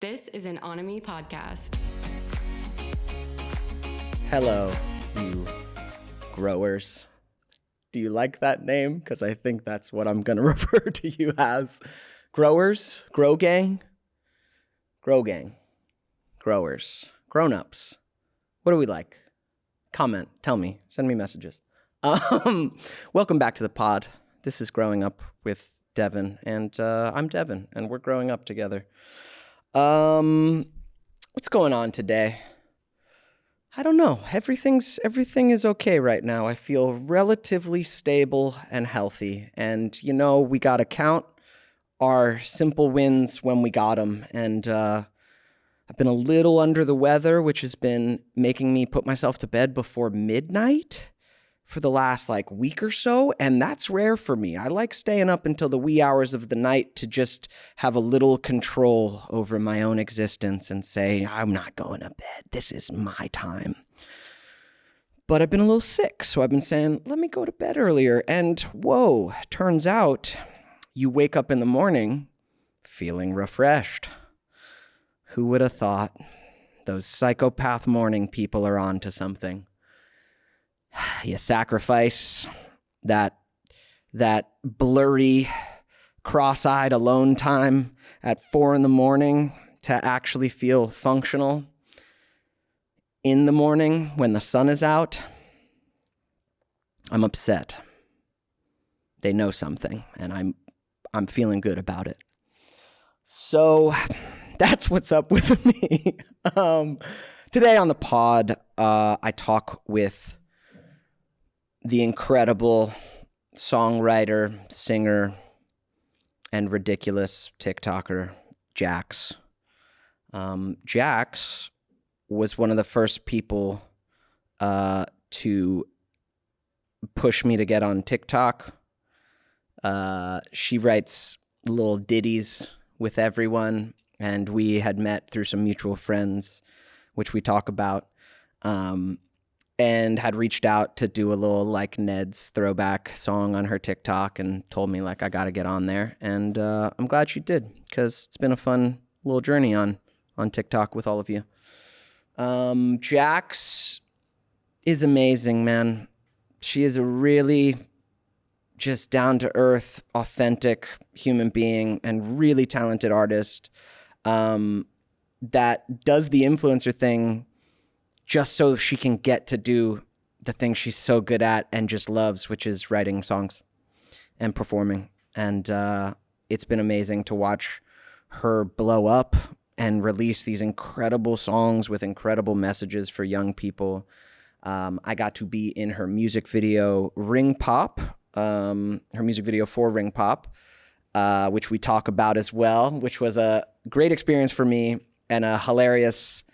This is an onomy podcast. Hello, you growers. Do you like that name? Because I think that's what I'm going to refer to you as. Growers, grow gang, growers, grown-ups. What do we like? Comment, tell me, send me messages. Welcome back to the pod. This is Growing Up with Devon, and I'm Devon, and we're growing up together. What's going on today? I don't know. Everything is okay right now. I feel relatively stable and healthy. And, we got to count our simple wins when we got them. And I've been a little under the weather, which has been making me put myself to bed before midnight for the last week or so. And that's rare for me. I like staying up until the wee hours of the night to just have a little control over my own existence and say, I'm not going to bed. This is my time. But I've been a little sick, so I've been saying, let me go to bed earlier. And whoa, turns out you wake up in the morning feeling refreshed. Who would have thought? Those psychopath morning people are on to something. You sacrifice that blurry, cross-eyed alone time at 4 a.m. to actually feel functional in the morning when the sun is out. I'm upset. They know something, and I'm feeling good about it. So that's what's up with me. Today on the pod, I talk with the incredible songwriter, singer, and ridiculous TikToker, Jax. Jax was one of the first people to push me to get on TikTok. She writes little ditties with everyone, and we had met through some mutual friends, which we talk about. And had reached out to do a little Ned's throwback song on her TikTok and told me I got to get on there. And I'm glad she did, because it's been a fun little journey on TikTok with all of you. Jax is amazing, man. She is a really just down-to-earth, authentic human being and really talented artist that does the influencer thing just so she can get to do the thing she's so good at and just loves, which is writing songs and performing. And it's been amazing to watch her blow up and release these incredible songs with incredible messages for young people. I got to be in her music video, Ring Pop, her music video for Ring Pop, which we talk about as well, which was a great experience for me and a hilarious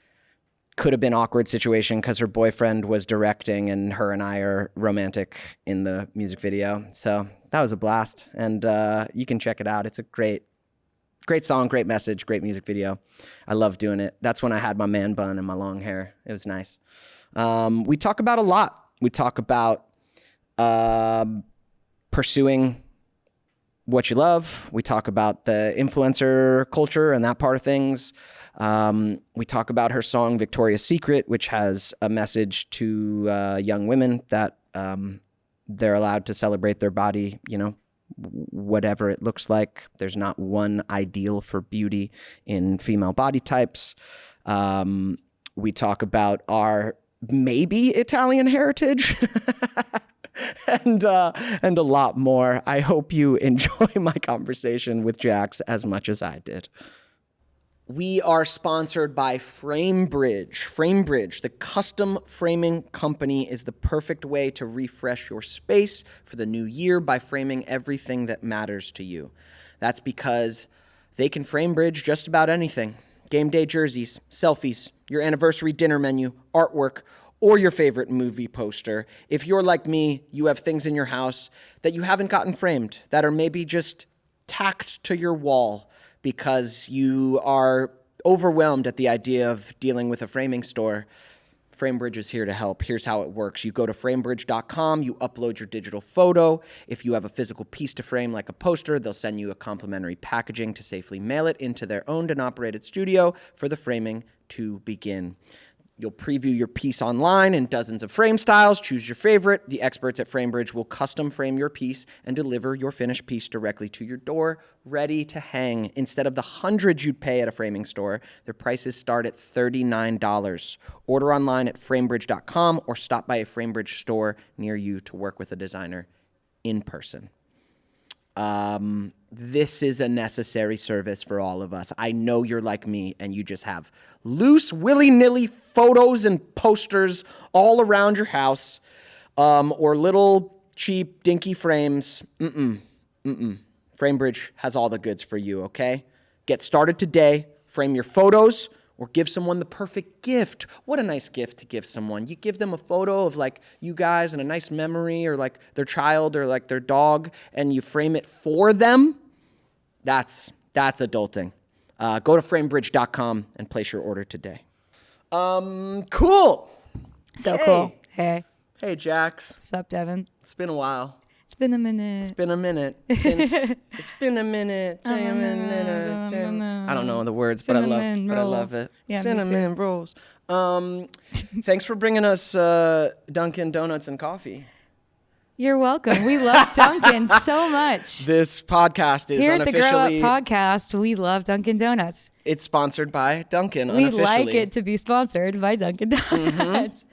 could have been awkward situation because her boyfriend was directing and her and I are romantic in the music video. So that was a blast. And you can check it out. It's a great song, great message, great music video. I love doing it. That's when I had my man bun and my long hair. It was nice. We talk about a lot. We talk about pursuing what you love. We talk about the influencer culture and that part of things. We talk about her song Victoria's Secret, which has a message to young women that they're allowed to celebrate their body, whatever it looks like. There's not one ideal for beauty in female body types. We talk about our maybe Italian heritage. And a lot more. I hope you enjoy my conversation with Jax as much as I did. We are sponsored by FrameBridge. FrameBridge, the custom framing company, is the perfect way to refresh your space for the new year by framing everything that matters to you. That's because they can FrameBridge just about anything. Game day jerseys, selfies, your anniversary dinner menu, artwork, or your favorite movie poster. If you're like me, you have things in your house that you haven't gotten framed, that are maybe just tacked to your wall because you are overwhelmed at the idea of dealing with a framing store. FrameBridge is here to help. Here's how it works. You go to framebridge.com, you upload your digital photo. If you have a physical piece to frame like a poster, they'll send you a complimentary packaging to safely mail it into their owned and operated studio for the framing to begin. You'll preview your piece online in dozens of frame styles. Choose your favorite. The experts at FrameBridge will custom frame your piece and deliver your finished piece directly to your door, ready to hang. Instead of the hundreds you'd pay at a framing store, their prices start at $39. Order online at framebridge.com or stop by a FrameBridge store near you to work with a designer in person. This is a necessary service for all of us. I know you're like me and you just have loose, willy-nilly photos and posters all around your house, or little cheap, dinky frames. FrameBridge has all the goods for you, okay? Get started today. Frame your photos or give someone the perfect gift. What a nice gift to give someone. You give them a photo of like you guys and a nice memory, or like their child or like their dog, and you frame it for them. That's adulting. Go to framebridge.com and place your order today. Cool. So cool. Hey. Hey, Jax. What's up, Devon? It's been a while. It's been a minute. It's been a minute since it's been a minute. I don't know the words, but I love it. Yeah, cinnamon rolls. Thanks for bringing us Dunkin' Donuts and coffee. You're welcome. We love Dunkin' so much. This podcast is Here at the Grow Up unofficially. Podcast, we love Dunkin' Donuts. It's sponsored by Dunkin'. We Unofficially. like it to be sponsored by Dunkin' Donuts.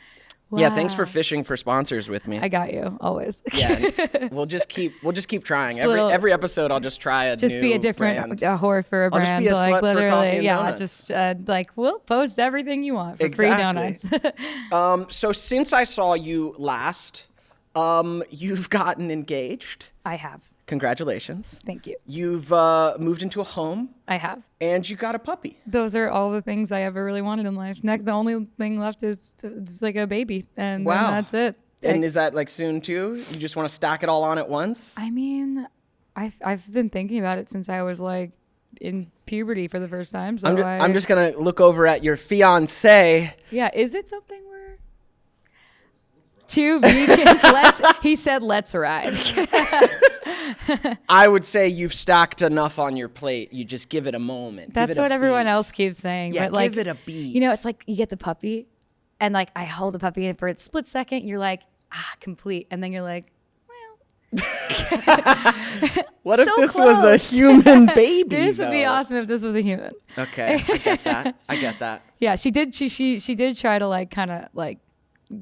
Wow. Yeah, thanks for fishing for sponsors with me. I got you always. Yeah, we'll just keep trying. Every episode, I'll just try a just new be a different brand. whore for a I'll brand. just be a like slut for literally, coffee and yeah. donuts. Just like we'll post everything you want for free donuts. So since I saw you last, you've gotten engaged. I have. Congratulations. Thank you. You've moved into a home. I have. And you got a puppy. Those are all the things I ever really wanted in life. The only thing left is just like a baby, and Wow. then that's it. And is that like soon too? You just want to stack it all on at once? I mean, I've been thinking about it since I was like in puberty for the first time. So I'm just gonna look over at your fiance. Yeah, is it something where to be? He said, "Let's ride." I would say you've stacked enough on your plate. You just give it a moment. That's what everyone else keeps saying. Yeah, but like, give it a beat. You know, it's like you get the puppy, and like I hold the puppy, and for a split second, you're like, complete, and then you're like, well. What if So this close. was a human baby? This would be though? awesome if this was a human. Okay, I get that. Yeah, she did. She did try to like kind of like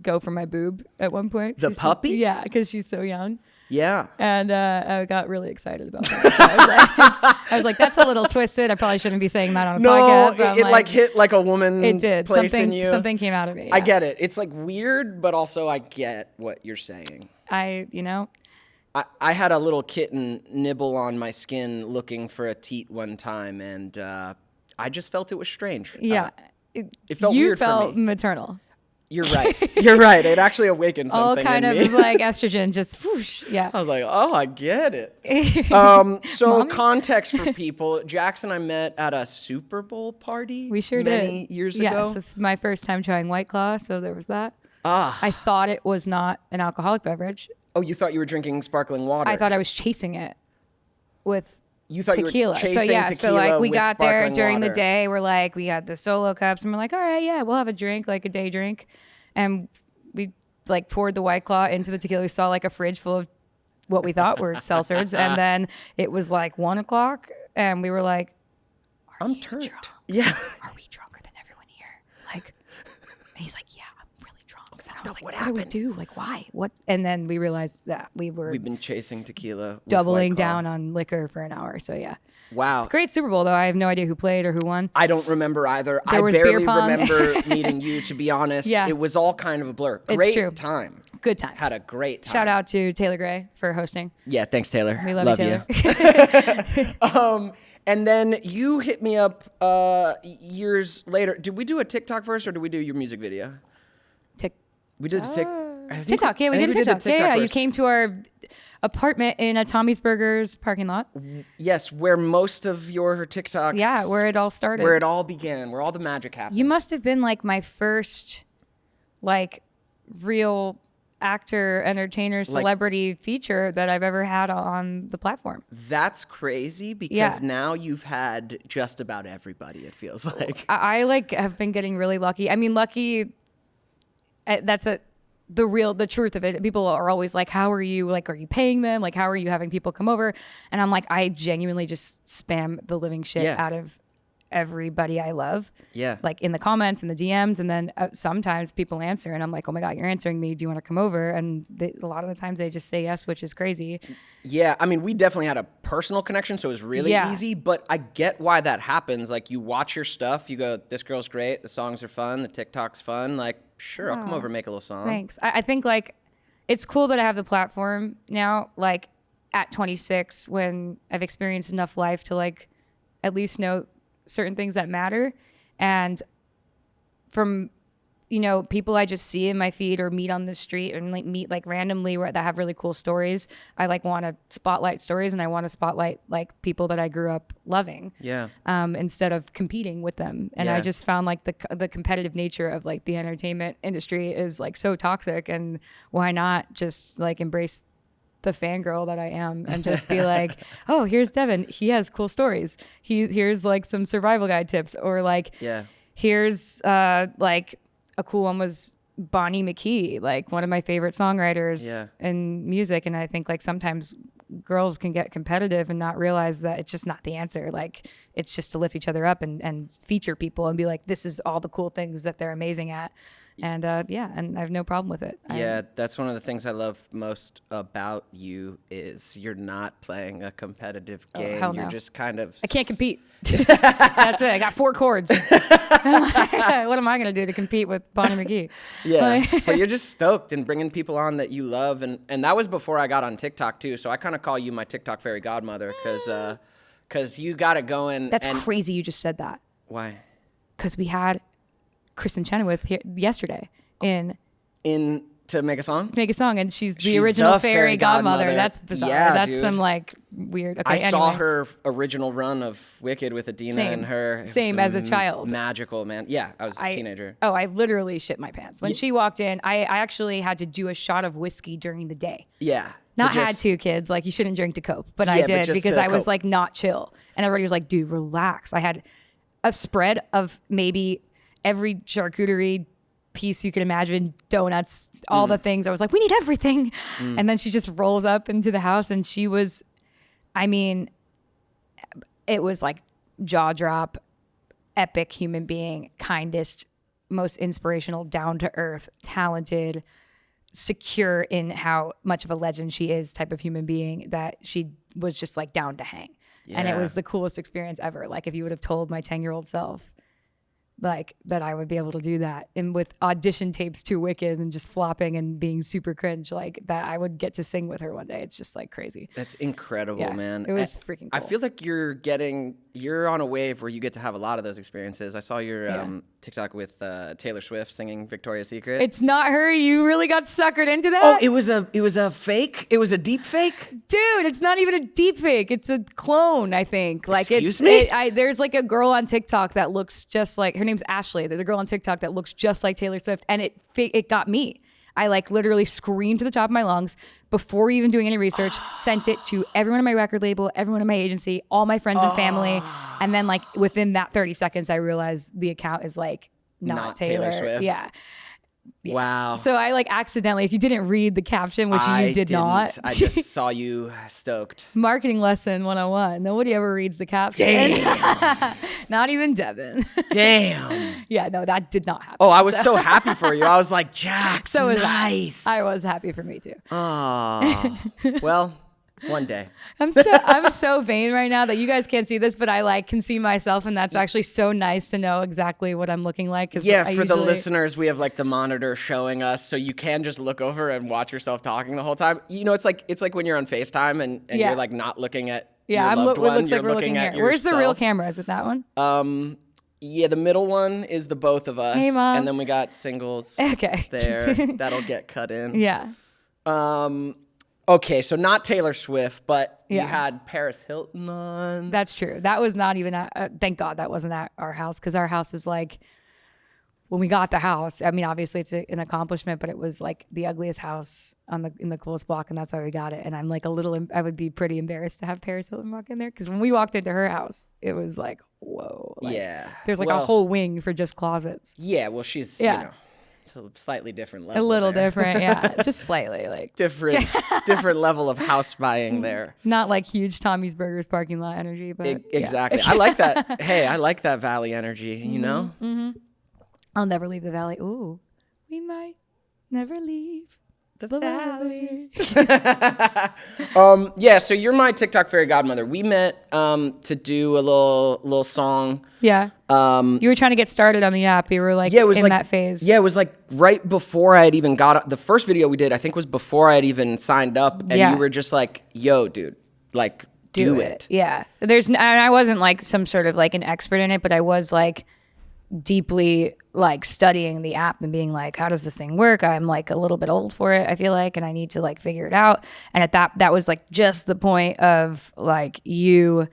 go for my boob at one point. The puppy? Yeah, because she's so young. Yeah. And I got really excited about that. So I was like, that's a little twisted. I probably shouldn't be saying that on a podcast. No, But it like hit like a woman. it did. Place in you. Something came out of me. I Yeah. get it. It's like weird, but also I get what you're saying. You know. I had a little kitten nibble on my skin looking for a teat one time, and I just felt it was strange. Yeah. It felt weird for me. You felt maternal. You're right. You're right. It actually awakened All something kind in of me. like estrogen, just whoosh. Yeah. I was like, oh, I get it. So Mommy? context for people, Jax and I met at a Super Bowl party We sure many did. years Yes, ago. it's my first time trying White Claw, so there was that. Ah. I thought it was not an alcoholic beverage. Oh, you thought you were drinking sparkling water. I thought I was chasing it with you thought tequila. You were chasing so yeah, tequila so like we with got there sparkling during water. the day. We're like, we had the solo cups, and we're like, all right, yeah, we'll have a drink, like a day drink, and we like poured the White Claw into the tequila. We saw like a fridge full of what we thought were seltzers, and then it was like 1 o'clock, and we were like, I'm turned. drunk? Yeah. are we drunker than everyone here? Like, and he's like, yeah, I'm really drunk. And I was like, what what do we do? Like, why? What? And then we realized that we've been chasing tequila. With doubling White Claw. down on liquor for an hour. So yeah. Wow. Great Super Bowl, though. I have no idea who played or who won. I don't remember either. There I was barely beer pong. remember meeting you, to be honest. Yeah. It was all kind of a blur. It's Great true. time. Good times. Had a great time. Shout out to Taylor Gray for hosting. Yeah, thanks, Taylor. We love you, you. And then you hit me up years later. Did we do a TikTok first, or did we do your music video? We did TikTok. Yeah, we did TikTok. Yeah. You first. came to our apartment in a Tommy's Burgers parking lot. Yes, where most of your TikToks. Yeah, where it all started. Where it all began, where all the magic happened. You must have been like my first like real actor, entertainer, celebrity feature that I've ever had on the platform. That's crazy because now you've had just about everybody, it feels like. I like have been getting really lucky. I mean, lucky, that's the truth of it. People are always like, how are you? Like, are you paying them? Like, how are you having people come over? And I'm like, I genuinely just spam the living shit out of everybody I love. Yeah. Like in the comments and the DMs. And then sometimes people answer and I'm like, oh my God, you're answering me. Do you want to come over? And a lot of the times they just say yes, which is crazy. Yeah. I mean, we definitely had a personal connection, so it was really easy, but I get why that happens. Like you watch your stuff, you go, this girl's great. The songs are fun. The TikTok's fun. Like, sure, I'll come over and make a little song. Thanks. I think like it's cool that I have the platform now, like at 26 when I've experienced enough life to like at least know certain things that matter. And from, you know, people I just see in my feed or meet on the street and like meet like randomly that have really cool stories. I like want to spotlight stories and I want to spotlight like people that I grew up loving. Yeah. Instead of competing with them. And I just found like the competitive nature of like the entertainment industry is like so toxic, and why not just like embrace the fangirl that I am and just be like, oh, here's Devon. He has cool stories. Here's like some survival guide tips, or like, here's like a cool one was Bonnie McKee, like one of my favorite songwriters in music. And I think like sometimes girls can get competitive and not realize that it's just not the answer. Like it's just to lift each other up and feature people and be like, this is all the cool things that they're amazing at. And and I have no problem with it. Yeah, that's one of the things I love most about you is you're not playing a competitive game. Hell no. You're just kind of... I can't compete. That's it. I got 4 chords. What am I going to do to compete with Bonnie McGee? Yeah, but you're just stoked and bringing people on that you love. And that was before I got on TikTok too. So I kind of call you my TikTok fairy godmother because you got it going. That's crazy you just said that. Why? Because we had Kristen Chenoweth here yesterday to make a song? Make a song, and she's the original fairy godmother. That's bizarre. Yeah, that's dude. some like weird. Okay, I saw her original run of Wicked with Adina and her. Same as a child. Magical, man. Yeah, I was a teenager. Oh, I literally shit my pants. When she walked in, I actually had to do a shot of whiskey during the day. Yeah. Not had to, kids. Like, you shouldn't drink to cope. But I did because I was like not chill. And everybody was like, dude, relax. I had a spread of maybe every charcuterie piece you could imagine, donuts, all the things. I was like, we need everything. And then she just rolls up into the house and she was, I mean, it was like jaw drop, epic human being, kindest, most inspirational, down to earth, talented, secure in how much of a legend she is type of human being, that she was just like down to hang. Yeah. And it was the coolest experience ever. Like if you would have told my 10-year-old self like that I would be able to do that, and with audition tapes to Wicked and just flopping and being super cringe, like that I would get to sing with her one day. It's just like crazy. That's incredible, man. It was freaking cool. I feel like you're on a wave where you get to have a lot of those experiences. I saw your TikTok with Taylor Swift singing Victoria's Secret. It's not her. You really got suckered into that? Oh, it was a fake? It was a deep fake? Dude, it's not even a deep fake. It's a clone, I think. Like Excuse me? There's like a girl on TikTok that looks just like, her name's Ashley. There's a girl on TikTok that looks just like Taylor Swift, and it got me. I like literally screamed to the top of my lungs before even doing any research, sent it to everyone in my record label, everyone in my agency, all my friends and family. And then like within that 30 seconds, I realized the account is like not Taylor Swift. Yeah. Wow. So I like accidentally, if you didn't read the caption, which you did not. I just saw you stoked. Marketing lesson 101. Nobody ever reads the caption. Damn. Not even Devon. Damn. Yeah, no, that did not happen. Oh, I was so happy for you. I was like, Jax, so nice. I was happy for me too. Oh, well, one day. I'm so vain right now that you guys can't see this, but I like can see myself, and that's actually so nice to know exactly what I'm looking like. Yeah, for the listeners, we have like the monitor showing us, so you can just look over and watch yourself talking the whole time. You know, it's like when you're on FaceTime and you're like not looking at your loved one. It looks like we're looking at here. Where's the real camera? Is it that one? Yeah, the middle one is the both of us. Hey, Mom. And then we got singles there. That'll get cut in. Yeah. Okay, so not Taylor Swift, but you had Paris Hilton on. That's true. That was not even thank God that wasn't at our house, because our house is like when we got the house, I mean, obviously it's an accomplishment, but it was like the ugliest house in the coolest block, and that's why we got it. And I'm like I would be pretty embarrassed to have Paris Hilton walk in there, because when we walked into her house, it was like, whoa. Like, there's like a whole wing for just closets. Yeah, well, she's, you know, it's a slightly different level. A little different, yeah. Just slightly, like. different level of house buying there. Not like huge Tommy's Burgers parking lot energy, but. Exactly. I like that. Hey, I like that Valley energy, you know? Mm-hmm. I'll never leave the Valley. Ooh, we might never leave the Valley. Yeah, so you're my TikTok fairy godmother. We met to do a little song. Yeah. You were trying to get started on the app. You were like that phase. Yeah, it was like right before I had even the first video we did, I think was before I had even signed up. And you were just like, yo, dude, like do it. Yeah. And I wasn't like some sort of like an expert in it, but I was like deeply like studying the app and being like, how does this thing work? I'm like a little bit old for it, I feel like, and I need to like figure it out. And at that was like just the point of like you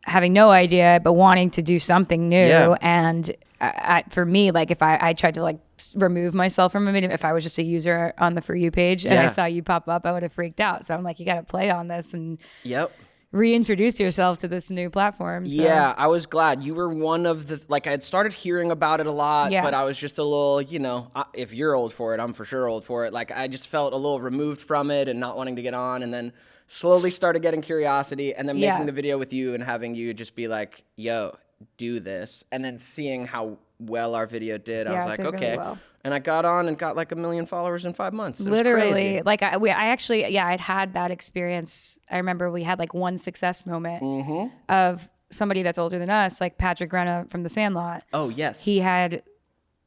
having no idea but wanting to do something new. And for me, like if I tried to like remove myself from it, if I was just a user on the For You page and I saw you pop up, I would have freaked out. So I'm like, you got to play on this and reintroduce yourself to this new platform. So. Yeah, I was glad. You were one of the, like I had started hearing about it a lot, but I was just a little, you know, if you're old for it, I'm for sure old for it. Like I just felt a little removed from it and not wanting to get on, and then slowly started getting curiosity, and then making the video with you and having you just be like, yo, do this. And then seeing how well our video did, I was like, okay. Really well. And I got on and got like 1 million followers in 5 months. It Literally. was crazy. Like I actually, I'd had that experience. I remember we had like one success moment of somebody that's older than us, like Patrick Renna from The Sandlot. Oh, yes. He had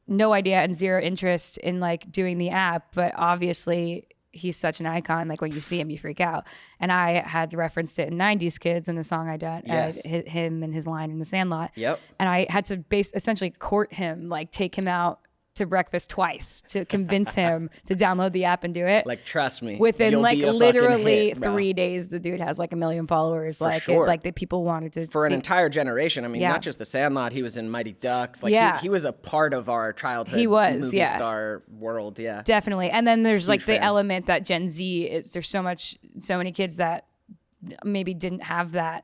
no idea and zero interest in like doing the app, but obviously he's such an icon. Like when you see him, you freak out. And I had referenced it in 90s Kids in the song I did. Yes. Him and his line in The Sandlot. Yep. And I had to essentially court him, like take him out to breakfast twice to convince him to download the app and do it. Like, trust me. Within like literally 3 days, the dude has like 1 million followers. For like sure. Like the people wanted to for an entire generation. I mean, not just The Sandlot. He was in Mighty Ducks. Like he was a part of our childhood. He was, movie star world. Yeah, definitely. And then there's like the fan. element that Gen Z is. There's so many kids that maybe didn't have that.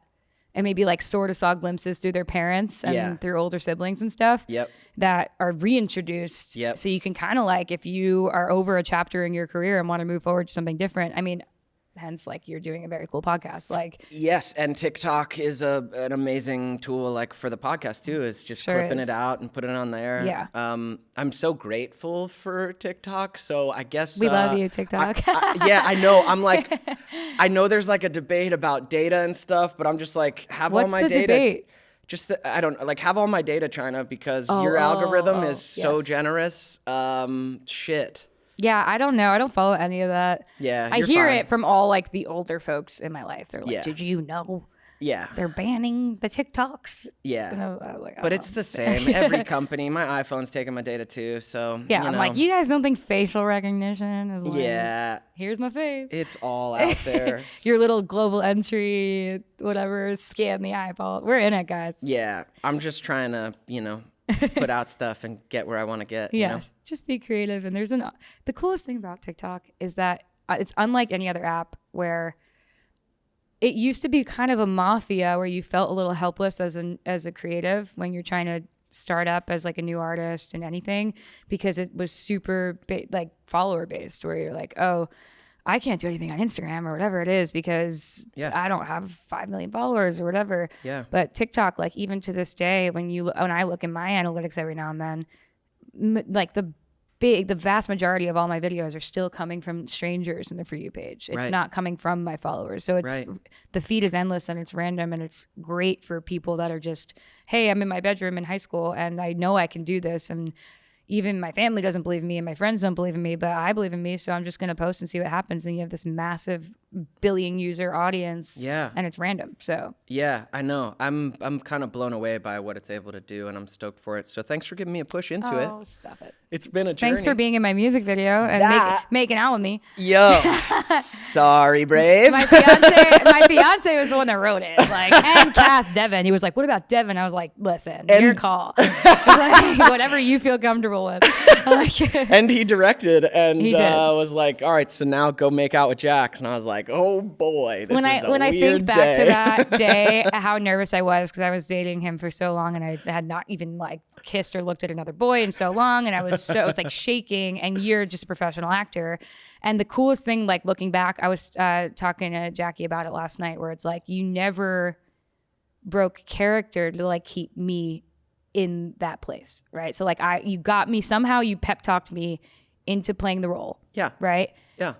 And maybe like sort of saw glimpses through their parents and through older siblings and stuff that are reintroduced. So you can kind of like, if you are over a chapter in your career and want to move forward to something different, I mean, hence like you're doing a very cool podcast. Like yes, and TikTok is an amazing tool like for the podcast too. Is just clipping it out and putting it on there. Yeah. I'm so grateful for TikTok. So I guess we love you, TikTok. I know. I'm like, I know there's like a debate about data and stuff, but I'm just like, have all my data. Debate? Just I don't like have all my data, China, because your algorithm is so generous. Shit. Yeah, I don't know. I don't follow any of that. Yeah, I hear it from all like the older folks in my life. They're like, "Did you know? Yeah, they're banning the TikToks." Yeah, and I was like, but it's the same. Every company, my iPhone's taking my data too. So yeah, I'm like, you guys don't think facial recognition is like, here's my face. It's all out there. Your little global entry, whatever, scan the eyeball. We're in it, guys. Yeah, I'm just trying to, put out stuff and get where I want to get. Yeah, just be creative. And the coolest thing about TikTok is that it's unlike any other app where it used to be kind of a mafia where you felt a little helpless as a creative when you're trying to start up as like a new artist and anything, because it was super like follower based, where you're like, oh, I can't do anything on Instagram or whatever it is because I don't have 5 million followers or whatever. Yeah. But TikTok, like even to this day, when I look in my analytics every now and then, like the vast majority of all my videos are still coming from strangers in the For You page. It's not coming from my followers. So the feed is endless and it's random, and it's great for people that are just, hey, I'm in my bedroom in high school and I know I can do this. And even my family doesn't believe in me and my friends don't believe in me, but I believe in me. So I'm just going to post and see what happens. And you have this massive billion user audience. Yeah. And it's random. So Yeah, I know. I'm kind of blown away by what it's able to do, and I'm stoked for it. So thanks for giving me a push into it. Oh, stop it. It's been a journey. Thanks for being in my music video and making out with me. Yo, sorry, Brave. My fiance was the one that wrote it, like, and cast Devon. He was like, "What about Devon?" I was like, "Listen, your call. Like, whatever you feel comfortable with." And he directed and He did. was like, "All right, so now go make out with Jax." And I was like, "Oh boy, this when is a I weird think back to day." that day, how nervous I was because I was dating him for so long and I had not even like kissed or looked at another boy in so long, and I was like shaking. And you're just a professional actor. And the coolest thing, like looking back, I was talking to Jackie about it last night, where it's like you never broke character to like keep me in that place, right? So like you got me somehow. You pep talked me into playing the role. Yeah. Right. Yeah.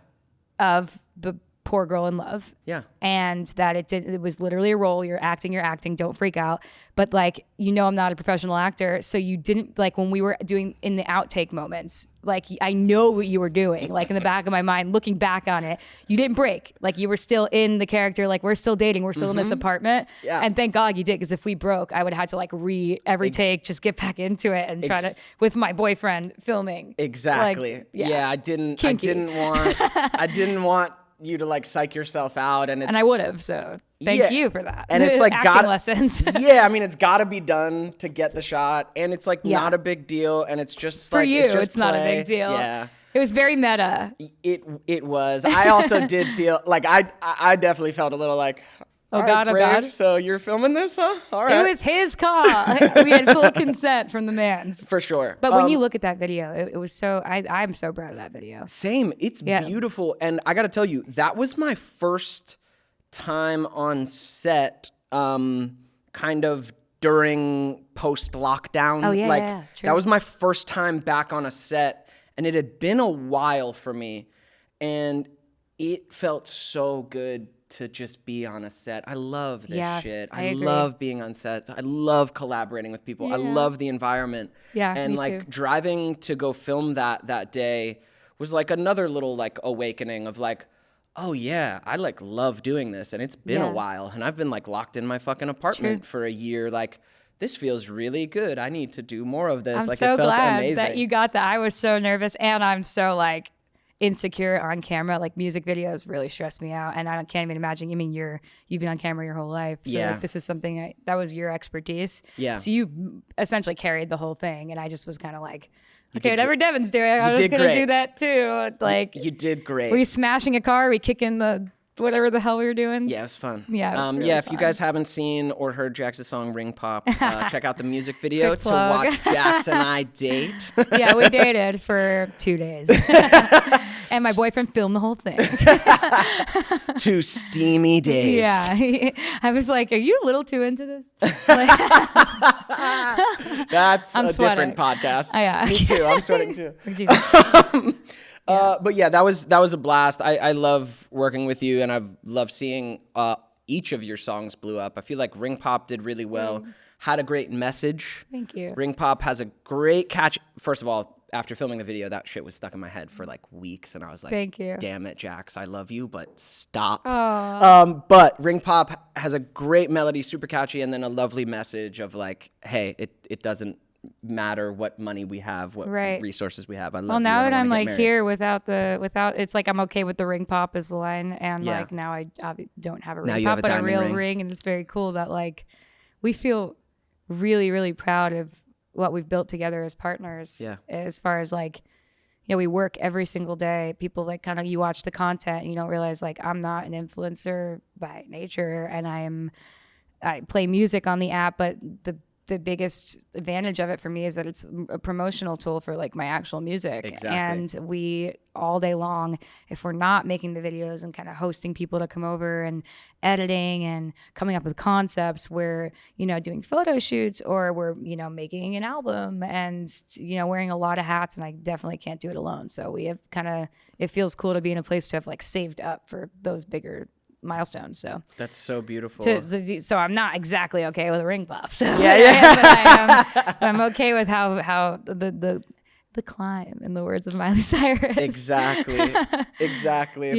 Of the poor girl in love. Yeah. And that it was literally a role. You're acting, don't freak out. But like, I'm not a professional actor. So you didn't, like when we were doing in the outtake moments, like I know what you were doing, like in the back of my mind, looking back on it, you didn't break. Like you were still in the character, like we're still dating, we're still in this apartment. Yeah. And thank God you did, because if we broke, I would have had to like every take, just get back into it and try to, with my boyfriend filming. Exactly. Like, yeah. I didn't want you to like psych yourself out, and I would have. So thank you for that. And it's like acting lessons. Yeah, I mean, it's got to be done to get the shot, and it's like not a big deal, and it's just for like you. it's Not a big deal. Yeah, it was very meta. It was. I also did feel like I definitely felt a little like. Oh All God, right, oh Brave, God. So you're filming this, huh? All right. It was his call. We had full consent from the man's. For sure. But when you look at that video, it was so, I'm so proud of that video. Same. It's beautiful. And I got to tell you, that was my first time on set, kind of during post-lockdown. Oh, yeah, like, true. that was my first time back on a set. And it had been a while for me. And it felt so good to just be on a set. I love this shit. I agree. love being on set. I love collaborating with people. I love the environment. Yeah, and me like too. driving to go film that day was like another little like awakening of like, oh yeah, I like love doing this, and it's been a while, and I've been like locked in my fucking apartment for a year. Like, this feels really good. I need to do more of this. I'm like, so it felt glad amazing. that you got that. I was so nervous, and I'm so like insecure on camera. Like music videos really stress me out, and I can't even imagine. I mean, you've been on camera your whole life, so like, this is something that was your expertise. Yeah. So you essentially carried the whole thing, and I just was kind of like, okay, whatever Devon's doing, I'm just gonna do that too. Like you did great. Were you smashing a car? Were we kicking the whatever the hell we were doing? Yeah, it was fun. Yeah, it was really if fun. you guys haven't seen or heard Jax's song Ring Pop, check out the music video Quick to plug. watch Jax and I date. Yeah, we dated for 2 days. And my boyfriend filmed the whole thing. 2 steamy days. Yeah. I was like, are you a little too into this? Like, That's I'm a sweating. different podcast. Yeah. Me too. I'm sweating too. Jesus. But yeah, that was a blast. I love working with you, and I've loved seeing each of your songs blew up. I feel like Ring Pop did really well. Thanks. Had a great message. Thank you. Ring Pop has a great catch. First of all, after filming the video, that shit was stuck in my head for like weeks, and I was like, Thank you. damn it, Jax, I love you, but stop. Aw. But Ring Pop has a great melody, super catchy, and then a lovely message of like, hey, it doesn't matter what money we have, what resources we have. I love Well, you, now and that I I'm wanna like get married. here without, it's like I'm okay with the ring pop as the line, and like now I don't have a ring you pop, have a but a diamond real ring. ring, and it's very cool that like we feel really, really proud of what we've built together as partners. Yeah. As far as like, we work every single day. People like kind of, you watch the content and you don't realize like I'm not an influencer by nature, and I play music on the app, but the biggest advantage of it for me is that it's a promotional tool for like my actual music. Exactly. And we all day long, if we're not making the videos and kind of hosting people to come over and editing and coming up with concepts, we're, doing photo shoots, or we're, making an album and, wearing a lot of hats, and I definitely can't do it alone. So we have it feels cool to be in a place to have like saved up for those bigger milestones. So That's so beautiful. so I'm not exactly okay with a ring pop. So Yeah. but I'm okay with how the the climb, in the words of Miley Cyrus. Exactly.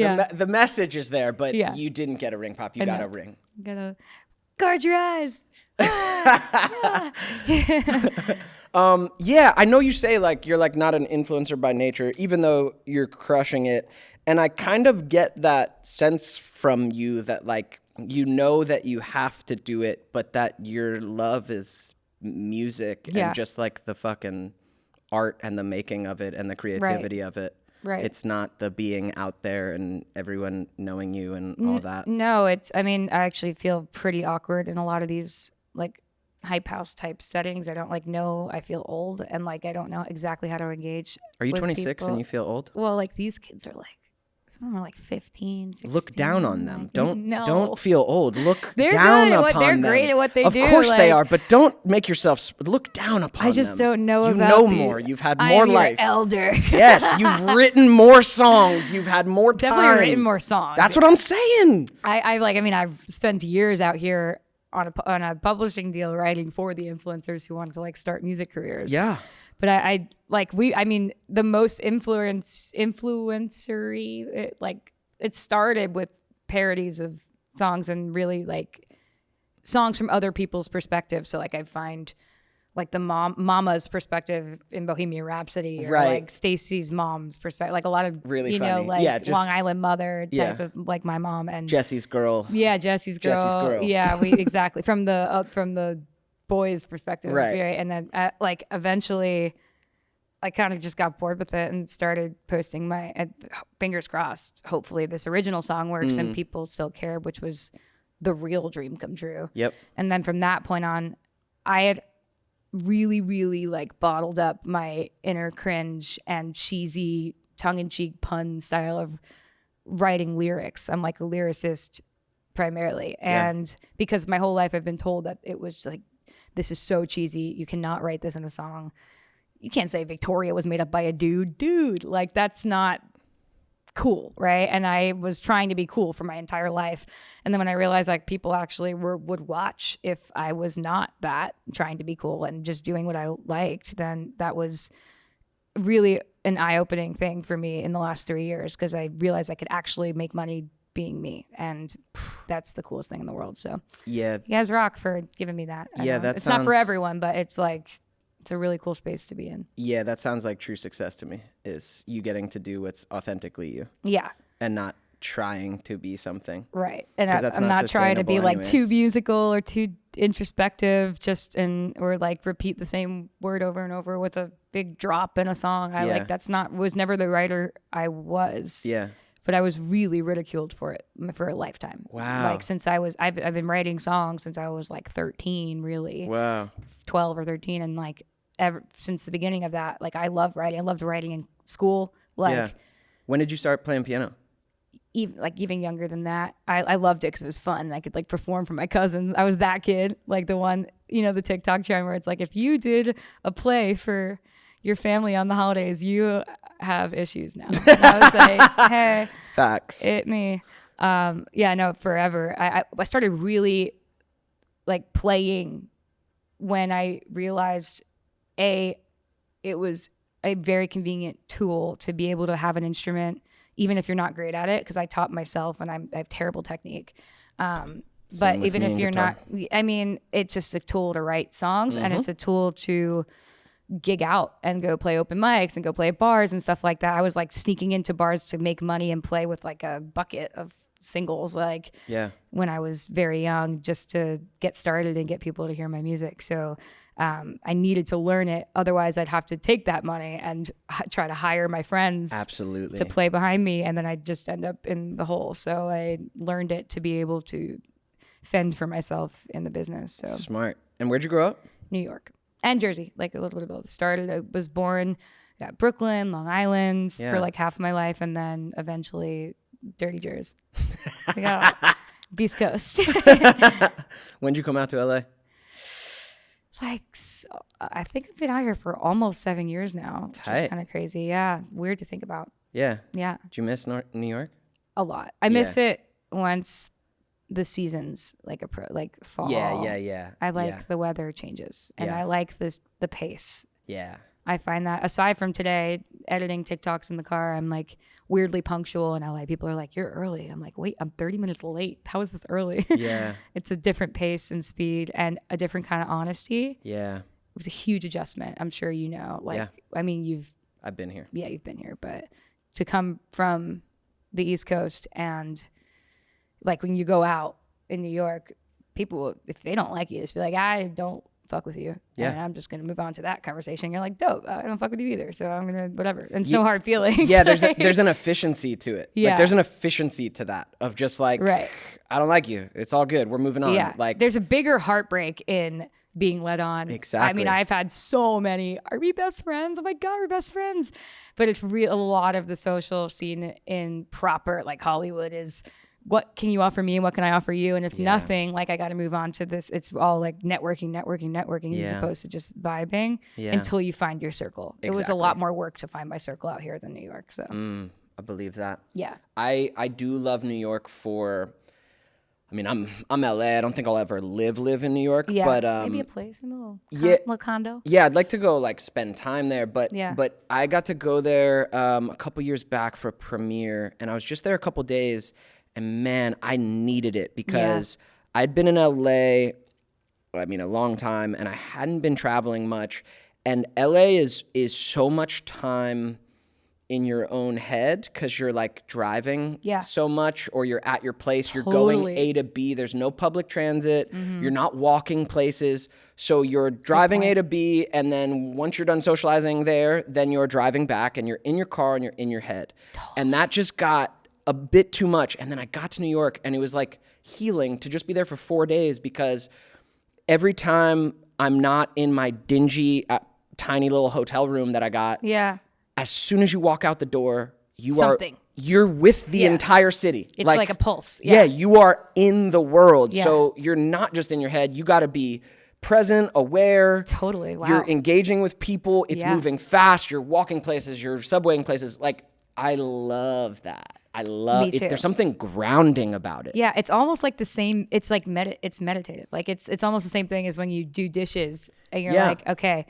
Yeah. The message is there, but Yeah. you didn't get a ring pop. You got a ring. You gotta guard your eyes. Yeah, I know you say like you're like not an influencer by nature, even though you're crushing it. And I kind of get that sense from you that like you know that you have to do it, but that your love is music Yeah. and just like the fucking art and the making of it and the creativity of it. Right. It's not the being out there and everyone knowing you and all that. No, I actually feel pretty awkward in a lot of these like hype house type settings. I don't like know, I feel old and like I don't know exactly how to engage. Are you with 26 people. and you feel old? Well, like these kids are like, some of them are like 15, 16. Look down on them. Like, Don't feel old. Look They're down good at upon what they're them. great at what they of do. Of course they like- are, but don't make yourself look down upon them. I just don't know you about know the- more. You've had I more am your life. elder. Yes, you've written more songs. You've had more time. Definitely written more songs. That's what I'm saying. I've spent years out here on a publishing deal writing for the influencers who want to like start music careers. Yeah. But the most influencery, it started with parodies of songs and really like songs from other people's perspectives. So like I find like the mama's perspective in Bohemian Rhapsody, or Right. like Stacy's mom's perspective, like a lot of Really funny. Yeah, just- Long Island Mother type Yeah. of like my mom and Jesse's girl. yeah, Jesse's girl. Yeah, we exactly from the boys' perspective, Right. And then like eventually, I kind of just got bored with it and started posting my fingers crossed. Hopefully, this original song works and people still care, which was the real dream come true. Yep. And then from that point on, I had really, really like bottled up my inner cringe and cheesy tongue-in-cheek pun style of writing lyrics. I'm like a lyricist primarily. And because my whole life I've been told that it was like, this is so cheesy. You cannot write this in a song. You can't say Victoria was made up by a dude. Like that's not cool, right? And I was trying to be cool for my entire life. And then when I realized like people actually would watch if I was not that trying to be cool and just doing what I liked, then that was really an eye-opening thing for me in the last 3 years, because I realized I could actually make money being me, and that's the coolest thing in the world. So Yeah. you guys rock for giving me that. Yeah, that it's not for sounds- everyone, but it's like it's a really cool space to be in. Yeah, that sounds like true success to me, is you getting to do what's authentically you Yeah. and not trying to be something. Right. And 'Cause that's I'm not not trying to be sustainable like too anyways. musical or too introspective, or like repeat the same word over and over with a big drop in a song. Was never the writer I was. Yeah. But I was really ridiculed for it for a lifetime. Wow. Like since I've been writing songs since I was like 13, really. Wow. 12 or 13. And like ever since the beginning of that, like I love writing. I loved writing in school. Like Yeah. When did you start playing piano? even younger than that. I loved it because it was fun. I could like perform for my cousins. I was that kid, like the one, the TikTok trend where it's like, if you did a play for your family on the holidays, you have issues now. And I was like, hey, Facts. it me. Forever. I started really like playing when I realized it was a very convenient tool to be able to have an instrument, even if you're not great at it, because I taught myself and I have terrible technique. But with even me if and you're guitar. not, it's just a tool to write songs, and it's a tool to gig out and go play open mics and go play at bars and stuff like that. I was like sneaking into bars to make money and play with like a bucket of singles, like when I was very young, just to get started and get people to hear my music. So I needed to learn it. Otherwise, I'd have to take that money and try to hire my friends Absolutely. to play behind me, and then I'd just end up in the hole. So I learned it to be able to fend for myself in the business. So Smart. And where'd you grow up? New York and Jersey, like a little bit of both. I was born at Brooklyn, Long Island for like half of my life, and then eventually Dirty Jersey. Beast Coast. When'd you come out to LA? I think I've been out here for almost 7 years now, which is kind of crazy. Yeah, weird to think about. Yeah. Yeah, Did you miss New York? a lot. I miss it once the seasons like fall. Yeah. I like the weather changes, and Yeah. I like the pace. Yeah. I find that aside from today, editing TikToks in the car, I'm like weirdly punctual in LA. People are like, you're early. I'm like, wait, I'm 30 minutes late. How is this early? Yeah. It's a different pace and speed and a different kind of honesty. Yeah. It was a huge adjustment. I'm sure you know. Like, Yeah. I mean, I've been here. Yeah, you've been here. But to come from the East Coast and like when you go out in New York, people, if they don't like you, just be like, I don't fuck with you. Yeah. And I'm just going to move on to that conversation. You're like, dope. I don't fuck with you either. So I'm going to, whatever. And it's no hard feelings. Yeah. There's an efficiency to it. Yeah. Like there's an efficiency to that of just like, right. I don't like you. It's all good. We're moving on. Yeah. Like there's a bigger heartbreak in being led on. Exactly. I mean, I've had so many, are we best friends? Oh my God, we're best friends. But it's a lot of the social scene in proper like Hollywood is, what can you offer me and what can I offer you? And if nothing, like I got to move on to this. It's all like networking as opposed to just vibing until you find your circle. Exactly. It was a lot more work to find my circle out here than New York. So I believe that. Yeah. I do love New York for, I mean, I'm LA. I don't think I'll ever live in New York. Yeah. But maybe a place, maybe a little condo. Yeah, I'd like to go like spend time there. But I got to go there a couple years back for a premiere, and I was just there a couple days. And man, I needed it because I'd been in LA, I mean, a long time, and I hadn't been traveling much. And LA is so much time in your own head because you're like driving so much, or you're at your place, you're going A to B. There's no public transit. You're not walking places. So you're driving A to B, and then once you're done socializing there, then you're driving back and you're in your car and you're in your head. And that just got a bit too much. And then I got to New York, and it was like healing to just be there for 4 days, because every time I'm not in my dingy, tiny little hotel room that I got, as soon as you walk out the door, you're with the entire city. It's like a pulse. Yeah, you are in the world. Yeah. So you're not just in your head. You got to be present, aware. Totally. Wow. You're engaging with people. It's moving fast. You're walking places. You're subwaying places. Like, I love that. I love it. There's something grounding about it. Yeah, it's almost like the same. It's like it's meditative. Like it's almost the same thing as when you do dishes and you're like, okay,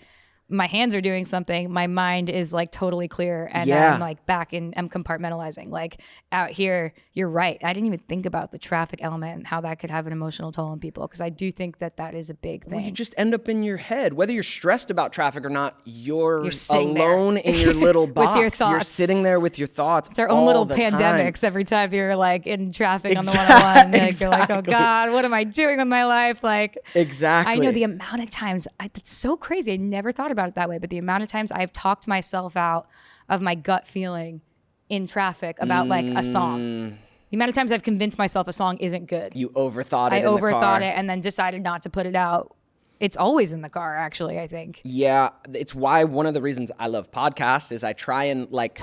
my hands are doing something. My mind is like totally clear, and I'm like back in. I'm compartmentalizing. Like out here, you're right. I didn't even think about the traffic element and how that could have an emotional toll on people, because I do think that is a big thing. Well, you just end up in your head, whether you're stressed about traffic or not. You're alone in your little box. With your thoughts. You're sitting there with your thoughts. It's our own little pandemics every time you're like in traffic on the 101. Like, you're like, oh God, what am I doing with my life? Like, exactly. I know the amount of times. It's so crazy. I never thought about it that way, but the amount of times I've talked myself out of my gut feeling in traffic about like a song. The amount of times I've convinced myself a song isn't good. You overthought it. I overthought it and then decided not to put it out. It's always in the car, actually, I think. Yeah, it's why one of the reasons I love podcasts is I try and like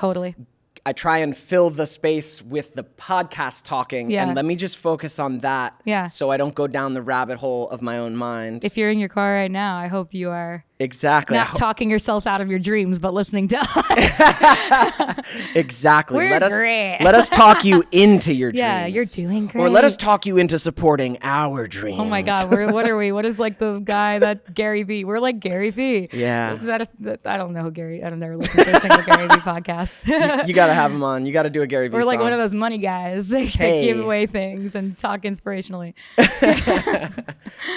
I try and fill the space with the podcast talking, and let me just focus on that, so I don't go down the rabbit hole of my own mind. If you're in your car right now, I hope you are exactly not talking yourself out of your dreams, but listening to us. Exactly. We're great. Let us talk you into your dreams. Yeah, you're doing great. Or let us talk you into supporting our dreams. Oh my God, what are we? What is like the guy that Gary Vee? We're like Gary Vee. Yeah. Is that I don't know who Gary. I don't never listen to a single Gary Vee podcast. You got to have him on. You got to do a Gary Vee We're like song. one of those money guys that give away things and talk inspirationally.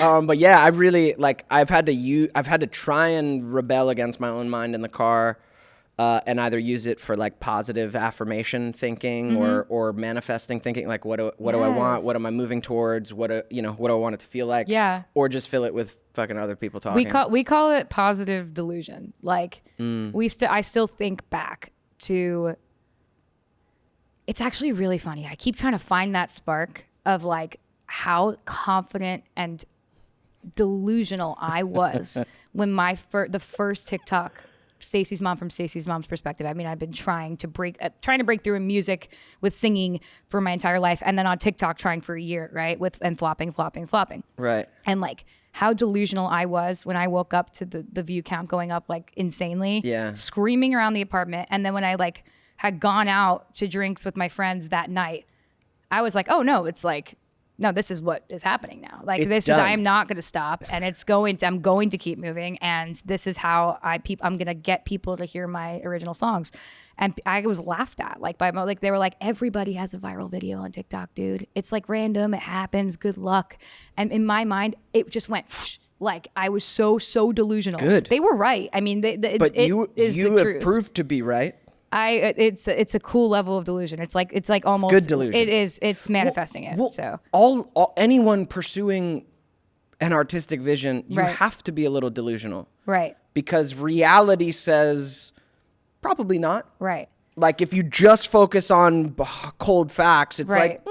But yeah, I really like. I've had to try and rebel against my own mind in the car, and either use it for like positive affirmation thinking or manifesting thinking. Like what do I want? What am I moving towards? What do I want it to feel like? Yeah. Or just fill it with fucking other people talking. We call it positive delusion. Like I still think back to. It's actually really funny. I keep trying to find that spark of like how confident and delusional I was when the first TikTok, Stacey's mom from Stacey's mom's perspective. I mean, I've been trying to break through in music with singing for my entire life, and then on TikTok trying for a year, right? And flopping. Right. And like how delusional I was when I woke up to the view count going up like insanely, screaming around the apartment. And then when I like had gone out to drinks with my friends that night, I was like, oh no, it's like no, this is what is happening now. Like It's I done. am not going to stop, and I'm going to keep moving, and this is how I'm going to get people to hear my original songs. And I was laughed at like they were like, everybody has a viral video on TikTok, dude. It's like random, it happens, good luck. And in my mind, it just went like I was so delusional. Good. They were right. I mean, But you have proved to be right. It's a cool level of delusion. It's like almost good delusion. It is. It's manifesting it. Well, So all anyone pursuing an artistic vision, you Right. have to be a little delusional. right, Because reality says probably not. right. Like if you just focus on cold facts, it's Right. like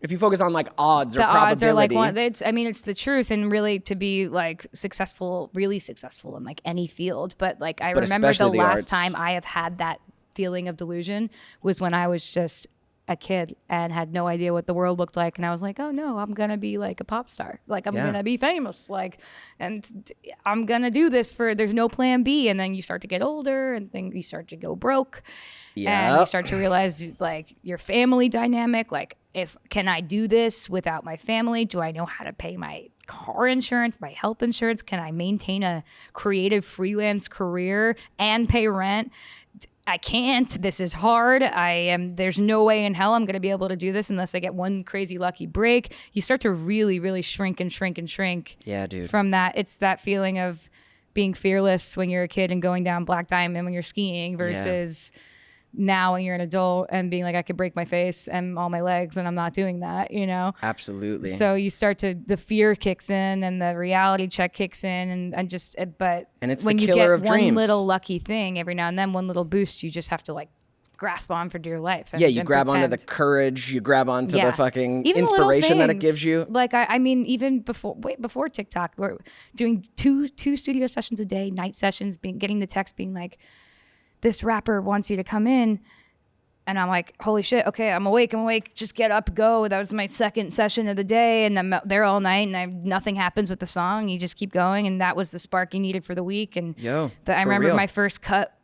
if you focus on like odds or The probability. odds are like one. It's the truth, and really to be like successful, really successful in like any field. But like I remember the especially the last arts. time I have had that feeling of delusion was when I was just a kid and had no idea what the world looked like, and I was like, oh no, I'm gonna be like a pop star, like I'm Yeah. gonna be famous, like, and I'm gonna do this for. There's no plan B, and then you start to get older, and then you start to go broke. And you Yep. start to realize like your family dynamic, like can I do this without my family? Do I know how to pay my car insurance, my health insurance? Can I maintain a creative freelance career and pay rent? I can't. This is hard. There's no way in hell I'm going to be able to do this unless I get one crazy lucky break. You start to really, really shrink and shrink and shrink. Yeah, dude. From that. It's that feeling of being fearless when you're a kid and going down Black Diamond when you're skiing versus now when you're an adult and being like, I could break my face and all my legs and I'm not doing that, you know? Absolutely. So you start to, the fear kicks in and the reality check kicks in and just, but And it's when the you killer get of one dreams. little lucky thing every now and then, one little boost, you just have to like grasp on for dear life. And, yeah, you and grab onto the pretend. courage, you grab onto the fucking Even the little inspiration that it things. gives you. Like I mean, even before TikTok, we're doing two studio sessions a day, night sessions, getting the text being like, this rapper wants you to come in. And I'm like, holy shit, okay, I'm awake, just get up, go. That was my second session of the day, and I'm there all night, and nothing happens with the song. You just keep going, and that was the spark you needed for the week. And I for remember real. my first cut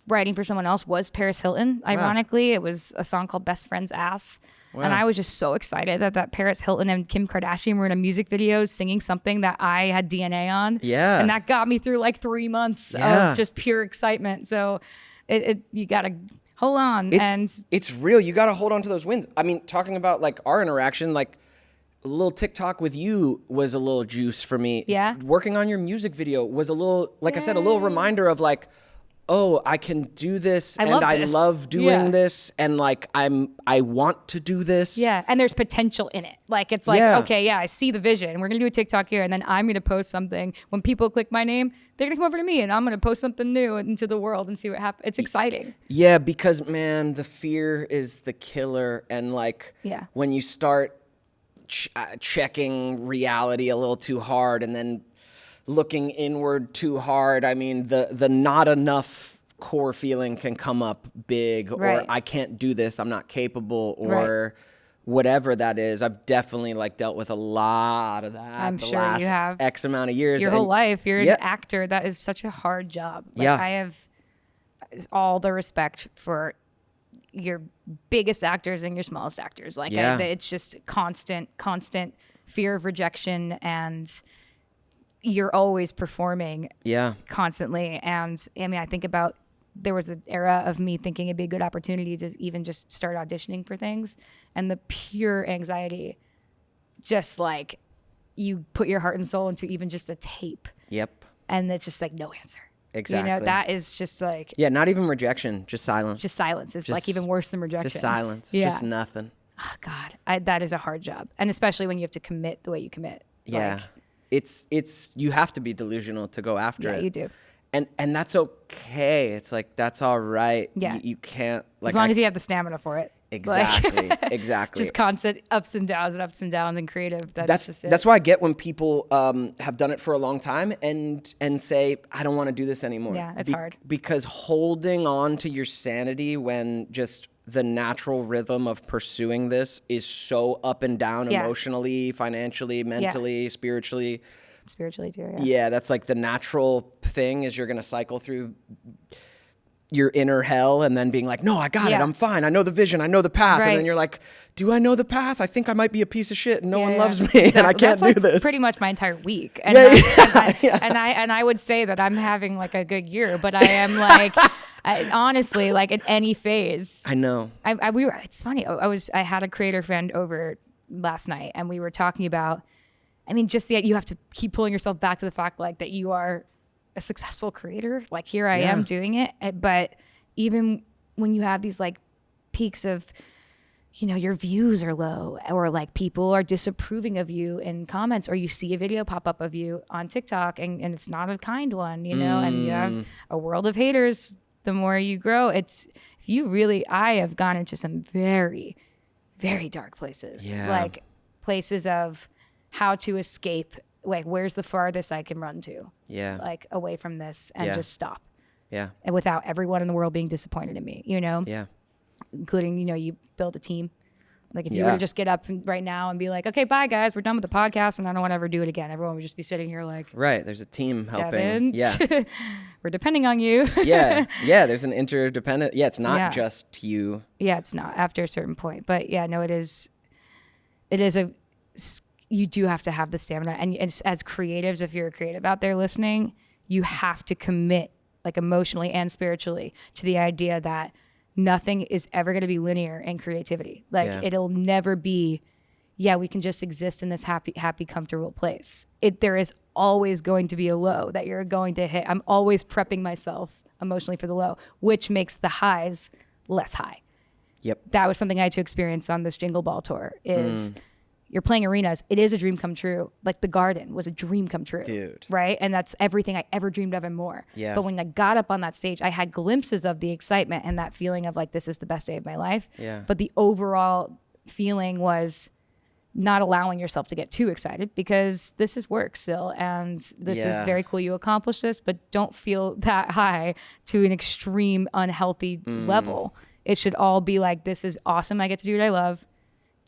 writing for someone else was Paris Hilton. Ironically, it was a song called Best Friend's Ass. Wow. And I was just so excited that Paris Hilton and Kim Kardashian were in a music video singing something that I had DNA on. Yeah. And that got me through like 3 months of just pure excitement. So you got to hold on. It's real. You got to hold on to those wins. I mean, talking about like our interaction, like a little TikTok with you was a little juice for me. Yeah. Working on your music video was a little, like I said, a little reminder of like, oh, I can do this I and love I this. love doing this and like I want to do this. Yeah, and there's potential in it. Like it's like, okay, I see the vision. We're gonna do a TikTok here, and then I'm gonna post something. When people click my name, they're gonna come over to me, and I'm gonna post something new into the world and see what happens. It's exciting. Yeah, because man, the fear is the killer, and like when you start checking reality a little too hard, and then looking inward too hard, I mean, the not enough core feeling can come up big, or I can't do this, I'm not capable, or whatever that is. I've definitely like dealt with a lot of that. I'm the sure last you have. X amount of years. Your whole life, you're Yeah. an actor. That is such a hard job. Like, Yeah. I have all the respect for your biggest actors and your smallest actors. Like it's just constant fear of rejection, and you're always performing constantly. And I mean, I think about, there was an era of me thinking it'd be a good opportunity to even just start auditioning for things, and the pure anxiety, just like you put your heart and soul into even just a tape. Yep. And it's just like no answer. Exactly. You know, that is just like, Yeah, not even rejection, just silence. just silence is like even worse than rejection. Just silence. Yeah. Just nothing. Oh God, that is a hard job. And especially when you have to commit the way you commit. Yeah. It's you have to be delusional to go after it. Yeah, you do. And that's okay. It's like, that's all right. Yeah. You can't, like, As long as you have the stamina for it. Exactly. Like, Exactly. just constant ups and downs and creative. That's just it. That's why I get when people have done it for a long time and say, I don't want to do this anymore. Yeah, it's hard. Because holding on to your sanity when just the natural rhythm of pursuing this is so up and down emotionally, financially, mentally, spiritually. Spiritually too, Yeah, that's like the natural thing, is you're going to cycle through your inner hell and then being like, no, I got it. Yeah. I'm fine. I know the vision. I know the path. And Right. then you're like, do I know the path? I think I might be a piece of shit and no one loves me Exactly. and I can't That's like do this. pretty much my entire week. And, and I would say that I'm having like a good year, but I am like, honestly, like in any phase. I know. It's funny. I had a creator friend over last night and we were talking about, I mean, just you have to keep pulling yourself back to the fact like that you are a successful creator. Like here I am doing it. But even when you have these like peaks of, you know, your views are low or like people are disapproving of you in comments, or you see a video pop up of you on TikTok and it's not a kind one, you know, and you have a world of haters. The more you grow, I have gone into some very, very dark places, like places of how to escape. Like, where's the farthest I can run to? Yeah. Like, away from this and just stop. Yeah. And without everyone in the world being disappointed in me, you know? Yeah. Including, you know, you build a team. Like, if you were to just get up right now and be like, okay, bye, guys, we're done with the podcast and I don't want to ever do it again. Everyone would just be sitting here like... Right. There's a team helping. Devon, yeah. We're depending on you. Yeah. There's an interdependent... Yeah, it's not just you. Yeah, it's not after a certain point. But yeah, no, it is you do have to have the stamina. And as creatives, if you're a creative out there listening, you have to commit, like emotionally and spiritually, to the idea that nothing is ever going to be linear in creativity. Like it'll never be, we can just exist in this happy, comfortable place. There is always going to be a low that you're going to hit. I'm always prepping myself emotionally for the low, which makes the highs less high. Yep. That was something I had to experience on this Jingle Ball tour is... You're playing arenas. It is a dream come true. Like the Garden was a dream come true. Dude. Right? And that's everything I ever dreamed of and more. Yeah. But when I got up on that stage, I had glimpses of the excitement and that feeling of like, this is the best day of my life. Yeah. But the overall feeling was not allowing yourself to get too excited because this is work still. And this is very cool. You accomplished this, but don't feel that high to an extreme unhealthy level. It should all be like, this is awesome. I get to do what I love.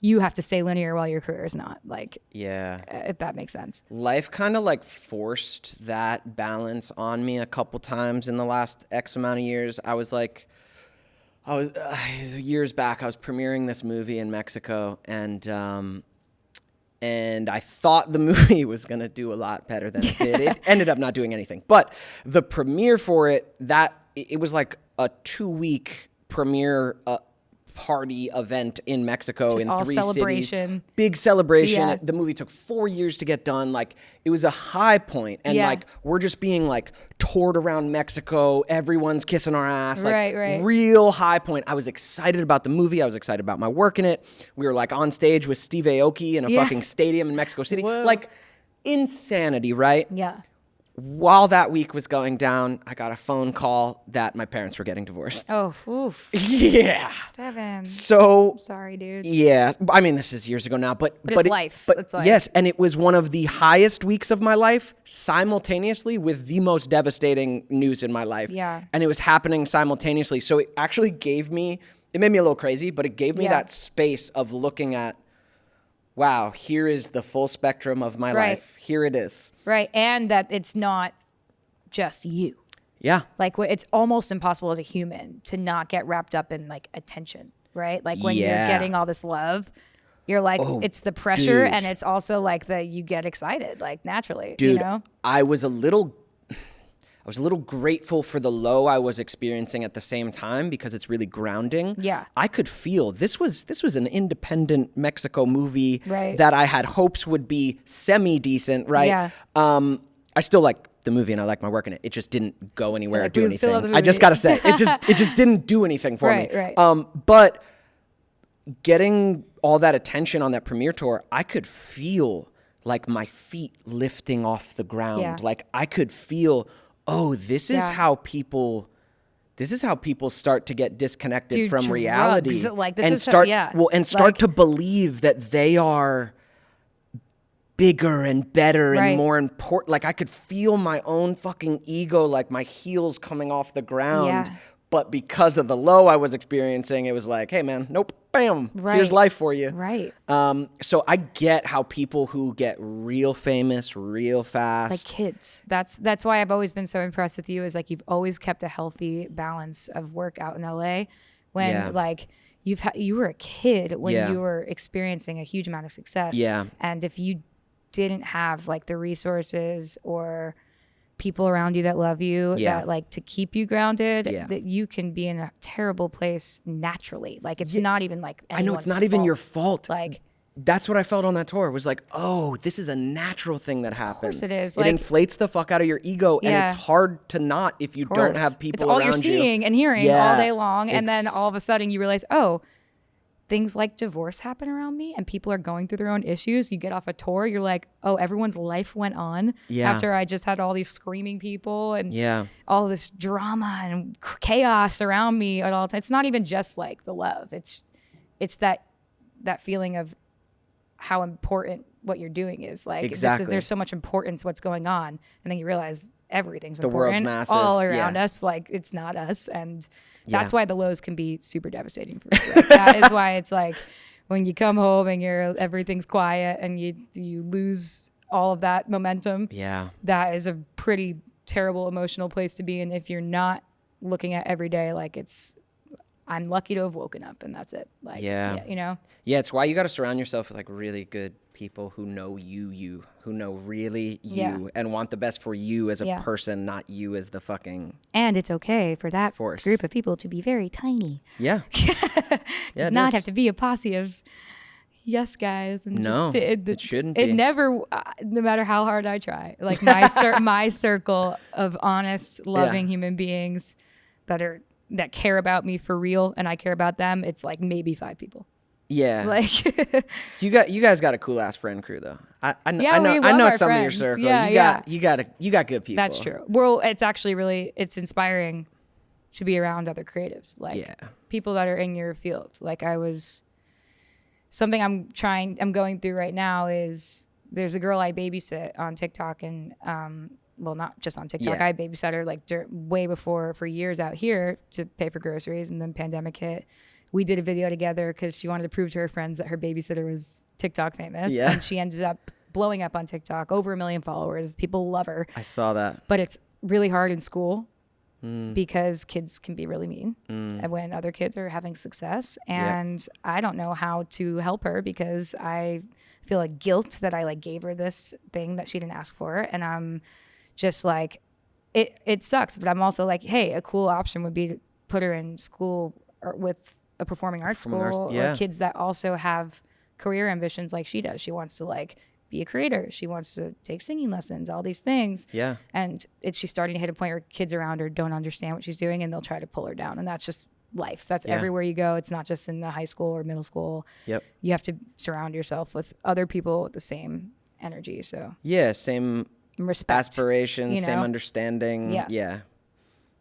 You have to stay linear while your career is not. Like, if that makes sense. Life kind of like forced that balance on me a couple times in the last X amount of years. Years back, I was premiering this movie in Mexico, and I thought the movie was going to do a lot better than it did. It ended up not doing anything. But the premiere for it, it was like a 2-week premiere party event in Mexico in 3 cities. Big celebration. Yeah. The movie took 4 years to get done. Like, it was a high point. And like, we're just being like toured around Mexico. Everyone's kissing our ass. Like, real high point. I was excited about the movie. I was excited about my work in it. We were like on stage with Steve Aoki in a fucking stadium in Mexico City. Whoa. Like, insanity, right? Yeah. While that week was going down, I got a phone call that my parents were getting divorced. Oh, oof. Yeah. Devon. So. Sorry, dude. Yeah. I mean, this is years ago now, but it's life. But yes, and it was one of the highest weeks of my life simultaneously with the most devastating news in my life. Yeah. And it was happening simultaneously. So it actually it made me a little crazy, but it gave me that space of looking at, wow, here is the full spectrum of my life. Here it is. Right. And that it's not just you. Yeah. Like, it's almost impossible as a human to not get wrapped up in like attention, right? Like when you're getting all this love, you're like, it's the pressure and it's also like you get excited, like naturally, dude, you know? I was a little grateful for the low I was experiencing at the same time because it's really grounding. Yeah. I could feel this was an independent Mexico movie that I had hopes would be semi-decent, right? Yeah. I still like the movie and I like my work in it. It just didn't go anywhere or do anything. I just got to say, it just didn't do anything for me. Right. But getting all that attention on that premiere tour, I could feel like my feet lifting off the ground. Yeah. Like I could feel, this is how people start to get disconnected from reality. Like, this and start to believe that they are bigger and better and more important. Like, I could feel my own fucking ego, like my heels coming off the ground But because of the low I was experiencing, it was like, hey, man, nope, bam, here's life for you. Right. So I get how people who get real famous real fast. Like kids. That's why I've always been so impressed with you, is like you've always kept a healthy balance of work out in LA when like you were a kid when you were experiencing a huge amount of success. Yeah. And if you didn't have like the resources or people around you that love you, that like to keep you grounded, that you can be in a terrible place naturally. Like it's not even like I know it's not even your fault. Like that's what I felt on that tour. It was like, oh, this is a natural thing that happens. Of course it is. It Like, inflates the fuck out of your ego, and it's hard to not if you don't have people it's all around you're seeing and hearing all day long, and then all of a sudden you realize, oh, things like divorce happen around me and people are going through their own issues. You get off a tour, you're like, oh, everyone's life went on after I just had all these screaming people and all this drama and chaos around me at all times. It's not even just like the love. It's that feeling of how important what you're doing is. Like there's so much importance what's going on, and then you realize everything's the important world's massive. all around us. Like it's not us, and that's why the lows can be super devastating for me. Like, that is why it's like when you come home and everything's quiet and you lose all of that momentum. Yeah, that is a pretty terrible emotional place to be in if you're not looking at every day like I'm lucky to have woken up and that's it. Like, you know? Yeah, it's why you got to surround yourself with like really good people who know you, who know really you and want the best for you as a person, not you as the fucking. And it's okay for that force. Group of people to be very tiny. Yeah. Does not have to be a posse of yes guys. And no, it shouldn't be. It never, no matter how hard I try, like my circle of honest, loving human beings that care about me for real and I care about them, it's like maybe 5 people. Yeah. Like you guys got a cool ass friend crew though. I know some of your circle. Yeah, you got good people. That's true. Well, it's actually it's inspiring to be around other creatives, like people that are in your field. Like something I'm going through right now is there's a girl I babysit on TikTok and well, not just on TikTok. I babysat her like way before for years out here to pay for groceries, and then pandemic hit. We did a video together because she wanted to prove to her friends that her babysitter was TikTok famous, and she ended up blowing up on TikTok, over 1 million followers. People love her. I saw that. But it's really hard in school because kids can be really mean when other kids are having success, and I don't know how to help her because I feel like guilt that I like gave her this thing that she didn't ask for, and I'm just like, it sucks, but I'm also like, hey, a cool option would be to put her in school or with a performing arts school or kids that also have career ambitions like she does. She wants to like be a creator. She wants to take singing lessons, all these things. Yeah. And she's starting to hit a point where kids around her don't understand what she's doing and they'll try to pull her down. And that's just life. That's everywhere you go. It's not just in the high school or middle school. Yep. You have to surround yourself with other people with the same energy. So same respect, aspirations, same understanding. Yeah.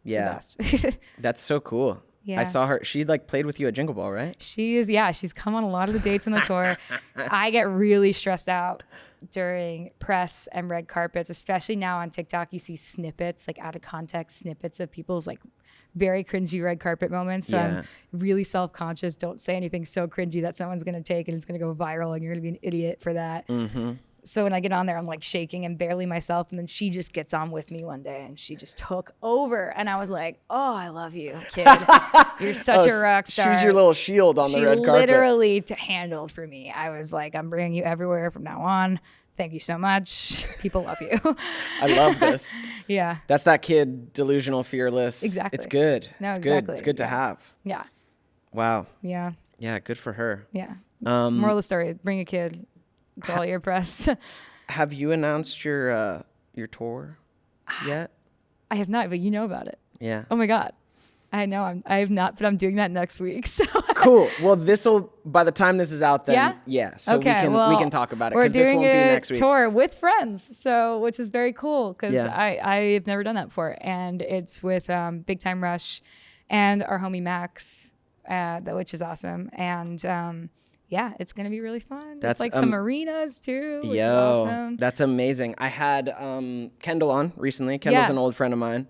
That's so cool. I saw her. She like played with you at Jingle Ball, right? She is. Yeah, she's come on a lot of the dates on the tour. I get really stressed out during press and red carpets, especially now on TikTok. You see snippets, like out of context snippets of people's like very cringy red carpet moments. So I'm really self-conscious. Don't say anything so cringy that someone's going to take and it's going to go viral and you're going to be an idiot for that. Mm-hmm. So when I get on there, I'm like shaking and barely myself. And then she just gets on with me one day and she just took over. And I was like, oh, I love you, kid. You're such a rock star. She's your little shield on the red carpet. She literally handled for me. I was like, I'm bringing you everywhere from now on. Thank you so much. People love you. I love this. Yeah. That's that kid, delusional, fearless. Exactly. It's good. No, it's exactly. good. It's good to have. Yeah. Wow. Yeah. Yeah, good for her. Yeah. Moral of the story, bring a kid to all your press. Have you announced your tour yet? I have not, but you know about it. Yeah. Oh my God. I know I have not, but I'm doing that next week. So cool. Well, by the time this is out, then so okay, we can talk about it because this won't be next week. We're doing a tour with friends, which is very cool because I've never done that before, and it's with Big Time Rush and our homie Max, which is awesome, and it's gonna be really fun. That's like some arenas too, which is awesome. That's amazing. I had Kendall on recently. Kendall's an old friend of mine.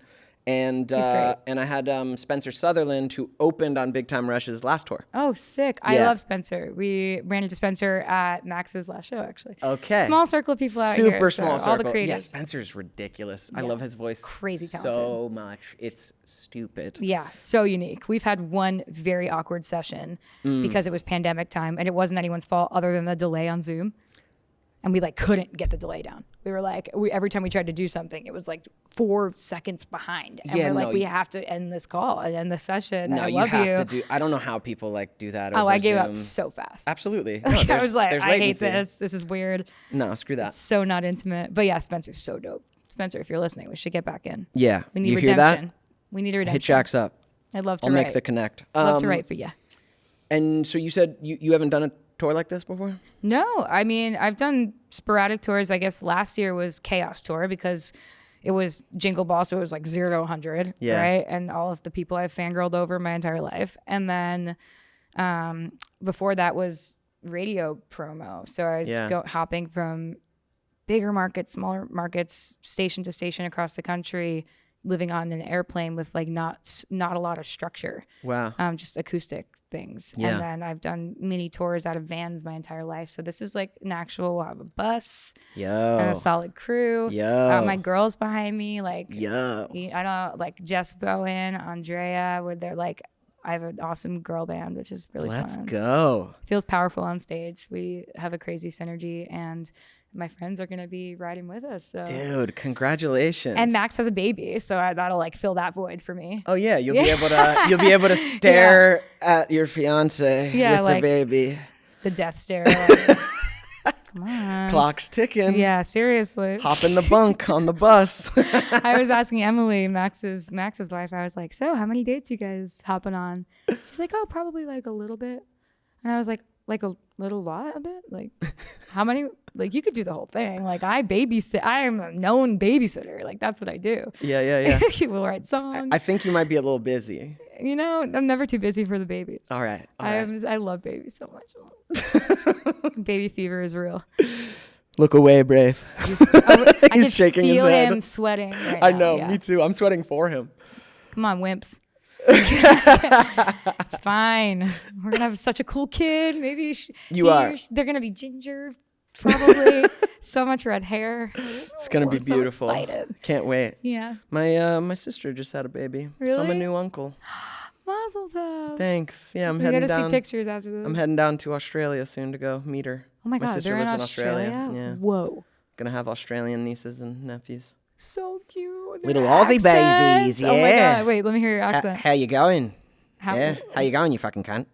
And great. and I had Spencer Sutherland, who opened on Big Time Rush's last tour. Oh, sick. I Yeah. love Spencer. We ran into Spencer at Max's last show, actually. Okay. Small circle of people out Super here. small so circle. All the creatives. Yeah, Spencer's ridiculous. I love his voice Crazy so talented. much. It's stupid. Yeah, so unique. We've had one very awkward session because it was pandemic time, and it wasn't anyone's fault other than the delay on Zoom. And we like couldn't get the delay down. We were like, every time we tried to do something, it was like 4 seconds behind. And Yeah, we're like, no, we have to end this call and end the session. No, I you love have you. to do. I don't know how people like do that. Oh, over I gave Zoom. up so fast. Absolutely. No, I was like, there's I hate latency. this. This is weird. No, screw that. So not intimate. But yeah, Spencer's so dope. Spencer, if you're listening, we should get back in. Yeah, We need you redemption. hear that? We need a redemption. Hit Jax up. I'd love to I'll write. make the connect. Love to write for you. And so you said you haven't done a tour like this before? No, I mean, I've done sporadic tours. I guess last year was Chaos Tour because it was Jingle Ball, so it was like 0 to 100, Yeah. right? And all of the people I've fangirled over my entire life. And then before that was radio promo. So I was hopping from bigger markets, smaller markets, station to station across the country, living on an airplane with like not a lot of structure. Wow. Just acoustic things. Yeah. And then I've done mini tours out of vans my entire life. So this is like an actual, I have a bus and a solid crew. My girls behind me, like, I don't like Jess Bowen, Andrea, where they're like, I have an awesome girl band, which is really fun. Let's go. Feels powerful on stage. We have a crazy synergy, and my friends are going to be riding with us. So. Dude, congratulations. And Max has a baby, so that'll like fill that void for me. Oh yeah, you'll be able to stare at your fiance with like, the baby. The death stare. Like, come on. Clock's ticking. Yeah, seriously. Hop in the bunk on the bus. I was asking Emily, Max's wife, I was like, so how many dates you guys hopping on? She's like, oh, probably like a little bit. And I was like a little lot, a bit? Like, how many? Like, you could do the whole thing. Like, I babysit. I am a known babysitter. Like, that's what I do. Yeah. We'll write songs. I think you might be a little busy. You know, I'm never too busy for the babies. All right. I love babies so much. Baby fever is real. Look away, Brave. I He's shaking his head. I can feel him sweating right I now. know, Yeah. me too. I'm sweating for him. Come on, wimps. It's fine. We're gonna have such a cool kid. Maybe they're gonna be ginger, probably. So much red hair. It's gonna be beautiful. So excited. Can't wait. Yeah. My sister just had a baby. So I'm a Really? new uncle. Mazel tov. Thanks. Yeah, I'm We heading gotta down. see pictures after this. I'm heading down to Australia soon to go meet her. Oh my god, sister they're in lives Australia. Yeah. Whoa. Gonna have Australian nieces and nephews. So cute. Little Their Aussie accents. babies, Oh my yeah. god. Wait, let me hear your accent. How you going? How you going, you fucking cunt?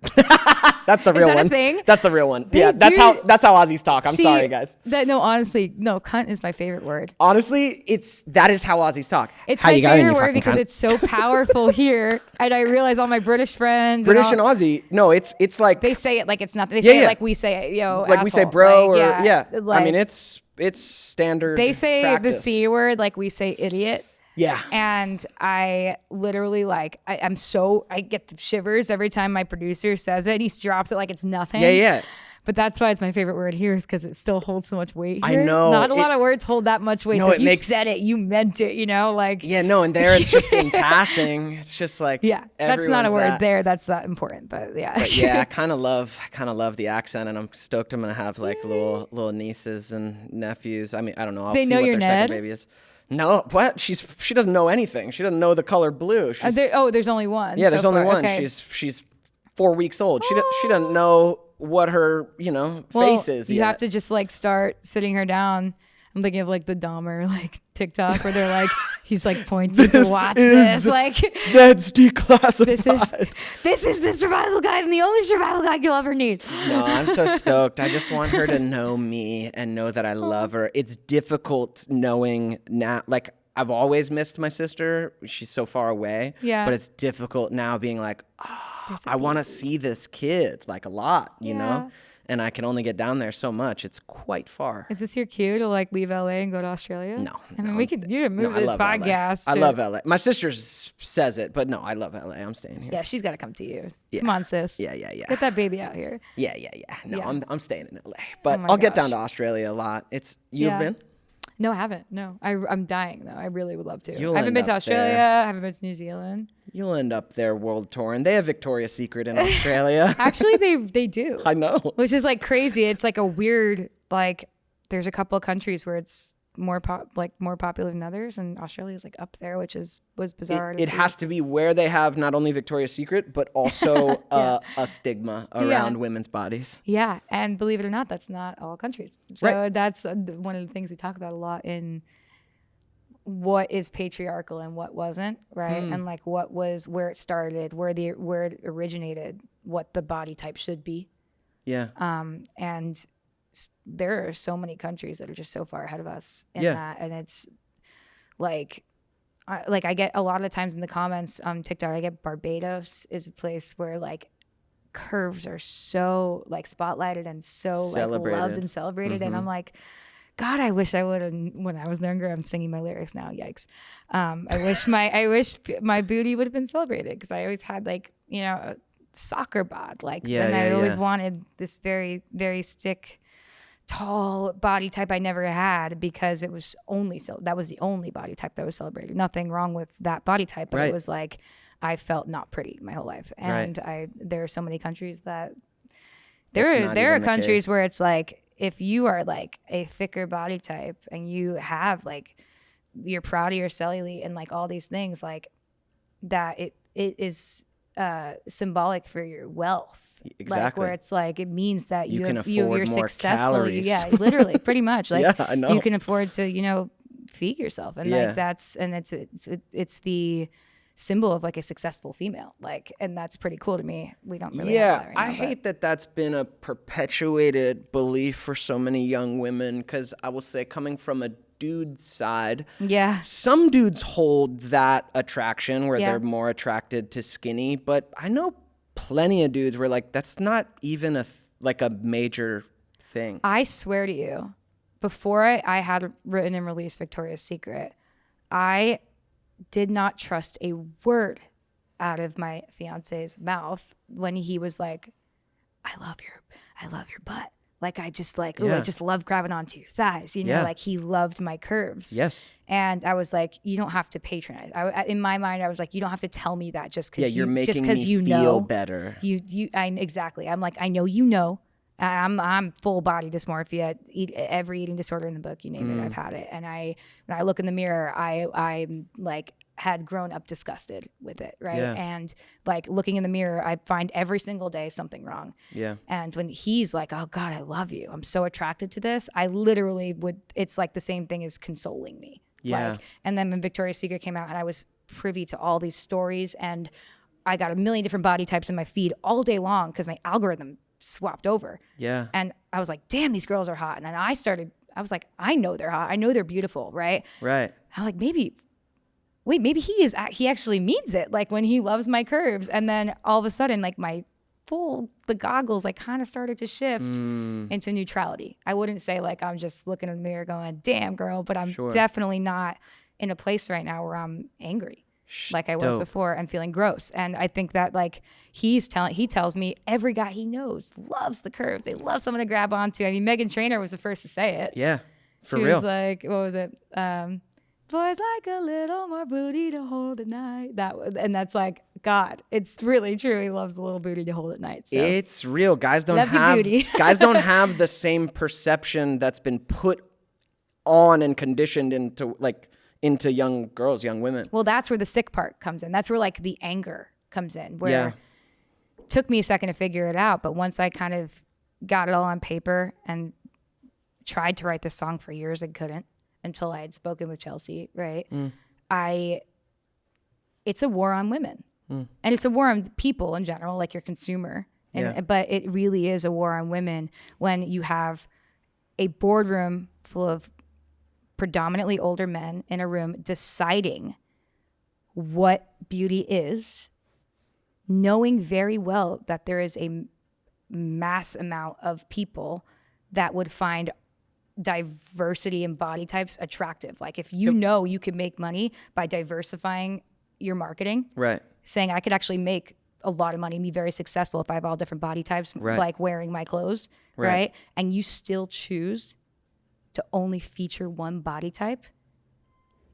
That's the real that a one. thing? That's the real one. They Yeah, that's do- how Aussies talk. I'm See, sorry, guys. Honestly, no, cunt is my favorite word. Honestly, that is how Aussies talk. It's how my you going, favorite you word fucking because cunt? it's so powerful here. And I realize all my British friends. British and and Aussie. No, it's like they say it like it's nothing. They say yeah. it like we say it, yo, like we say asshole. bro Like, or yeah. like, I mean, it's standard. they say practice. the C word like we say idiot. Yeah. And I literally like I get the shivers every time my producer says it. He drops it like it's nothing. Yeah. But that's why it's my favorite word here is because it still holds so much weight I here. know. Not a lot of words hold that much weight. No, So if it you makes- said it, you meant it, you know? Like Yeah, no, and there it's just in passing. It's just like yeah, that's not a everyone's word that. there. That's not important. But yeah. But yeah, I kind of love the accent, and I'm stoked I'm gonna have like little nieces and nephews. I mean, I don't know. I'll They see know what you're their Ned? second baby is. No, what? She doesn't know anything. She doesn't know the color blue. She's, there's only one. yeah, there's so only far. one. Okay. She's 4 weeks old. She doesn't know what her face is You yet. have to just like start sitting her down. I'm thinking of like the Dahmer like TikTok where they're like he's like pointing to watch this like That's declassified. this is the survival guide and the only survival guide you'll ever need. No, I'm so stoked. I just want her to know me and know that I love her. It's difficult knowing now. Like, I've always missed my sister. She's so far away. Yeah. But it's difficult now being like, I want to see this kid like a lot, you know? And I can only get down there so much. It's quite far. Is this your cue to like leave LA and go to Australia? No. I mean, no, we I'm could sta- do no, move I this love LA. podcast. I love LA. My sister says it, but no, I love LA. I'm staying here. Yeah, she's got to come to you. Yeah. Come on, sis. Yeah. Get that baby out here. Yeah. No, Yeah. I'm staying in LA. But Oh my I'll get down gosh. to Australia a lot. You've Yeah. been? No, I haven't. No, I'm dying though. I really would love to. You'll I haven't end been to up Australia. there. I haven't been to New Zealand. You'll end up there world touring. They have Victoria's Secret in Australia. Actually, they do. I know. Which is like crazy. It's like a weird, like, there's a couple of countries where it's more popular than others, and Australia is like up there, which was bizarre. It has to be where they have not only Victoria's Secret, but also a stigma around women's bodies. Yeah, and believe it or not, that's not all countries. So Right. that's one of the things we talk about a lot in what is patriarchal and what wasn't, right? And like what was, where it started, where it originated, what the body type should be. Yeah. And there are so many countries that are just so far ahead of us in Yeah. that, and it's like I get a lot of the times in the comments on TikTok, I get Barbados is a place where like curves are so like spotlighted and so like loved and celebrated, and I'm like, God, I wish I would have when I was younger. I'm singing my lyrics now. Yikes! I wish my booty would have been celebrated, because I always had like, you know, a soccer bod, like, and I always wanted this very, very tall body type I never had, because it was that was the only body type that was celebrated. Nothing wrong with that body type, but it was like I felt not pretty my whole life, and there are so many countries that there are countries where it's like, if you are like a thicker body type and you have like, you're proud of your cellulite and like all these things, like that it is symbolic for your wealth. Exactly. Like, where it's like, it means that you can afford you're more successful. calories. Yeah, literally, pretty much. Like, Yeah, I know. you can afford to, you know, feed yourself, and like it's the symbol of like a successful female. Like, and that's pretty cool to me. We don't really have that right now, I hate that that's been a perpetuated belief for so many young women, because I will say, coming from a dude's side, some dudes hold that attraction where they're more attracted to skinny, but I know plenty of dudes where like that's not even a major thing. I swear to you, before I had written and released Victoria's Secret, I did not trust a word out of my fiance's mouth when he was like, I love your butt. Like, I just like, I just love grabbing onto your thighs. You know, like, he loved my curves. Yes. And I was like, you don't have to patronize. In my mind, I was like, you don't have to tell me that just because you're making me you feel know better. Exactly. I'm like, I know you know. I'm full body dysmorphia, every eating disorder in the book, you name it, I've had it. And when I look in the mirror, I'm like, had grown up disgusted with it, right? Yeah. And like, looking in the mirror, I find every single day something wrong. Yeah. And when he's like, oh God, I love you, I'm so attracted to this, I literally it's like the same thing as consoling me. Yeah. Like, and then when Victoria's Secret came out and I was privy to all these stories, and I got a million different body types in my feed all day long because my algorithm swapped over. Yeah. And I was like, damn, these girls are hot. And then I was like, I know they're hot. I know they're beautiful, right? Right. I'm like, maybe he actually means it, like, when he loves my curves. And then all of a sudden, like, the goggles like kind of started to shift into neutrality. I wouldn't say like I'm just looking in the mirror going, damn girl, but I'm definitely not in a place right now where I'm angry like I was before and feeling gross. And I think that like he tells me every guy he knows loves the curves. They love someone to grab onto. I mean, Meghan Trainor was the first to say it. Yeah, for she real. was like, what was it? Boys like a little more booty to hold at night. And that's like, God, it's really true. He loves the little booty to hold at night. So. It's real. Guys don't have the same perception that's been put on and conditioned into young girls, young women. Well, that's where the sick part comes in. That's where like the anger comes in, where it took me a second to figure it out. But once I kind of got it all on paper and tried to write this song for years and couldn't, until I had spoken with Chelsea, right? It's a war on women. And it's a war on people in general, like your consumer. But it really is a war on women when you have a boardroom full of predominantly older men in a room deciding what beauty is, knowing very well that there is a mass amount of people that would find diversity in body types attractive. Like, if you know you can make money by diversifying your marketing, right? Saying I could actually make a lot of money and be very successful if I have all different body types, like wearing my clothes, right? And you still choose to only feature one body type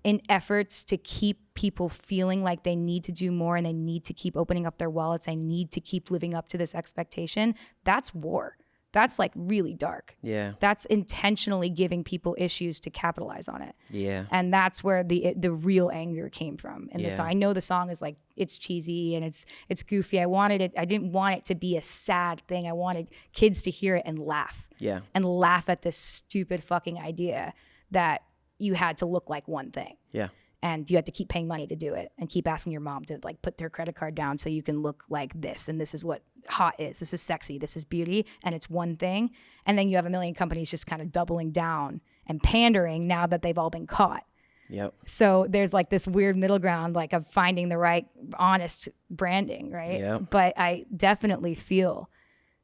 in efforts to keep people feeling like they need to do more and they need to keep opening up their wallets. They need to keep living up to this expectation. That's war. That's like really dark. Yeah. That's intentionally giving people issues to capitalize on it. Yeah. And that's where the real anger came from in the Yeah. song. I know the song is like, it's cheesy and it's goofy. I didn't want it to be a sad thing. I wanted kids to hear it and laugh. Yeah. And laugh at this stupid fucking idea that you had to look like one thing. Yeah. And you had to keep paying money to do it and keep asking your mom to like put their credit card down so you can look like this. And this is what hot is. This is sexy. This is beauty. And it's one thing. And then you have a million companies just kind of doubling down and pandering now that they've all been caught. Yep. So there's like this weird middle ground, like of finding the right, honest branding, right? Yep. But I definitely feel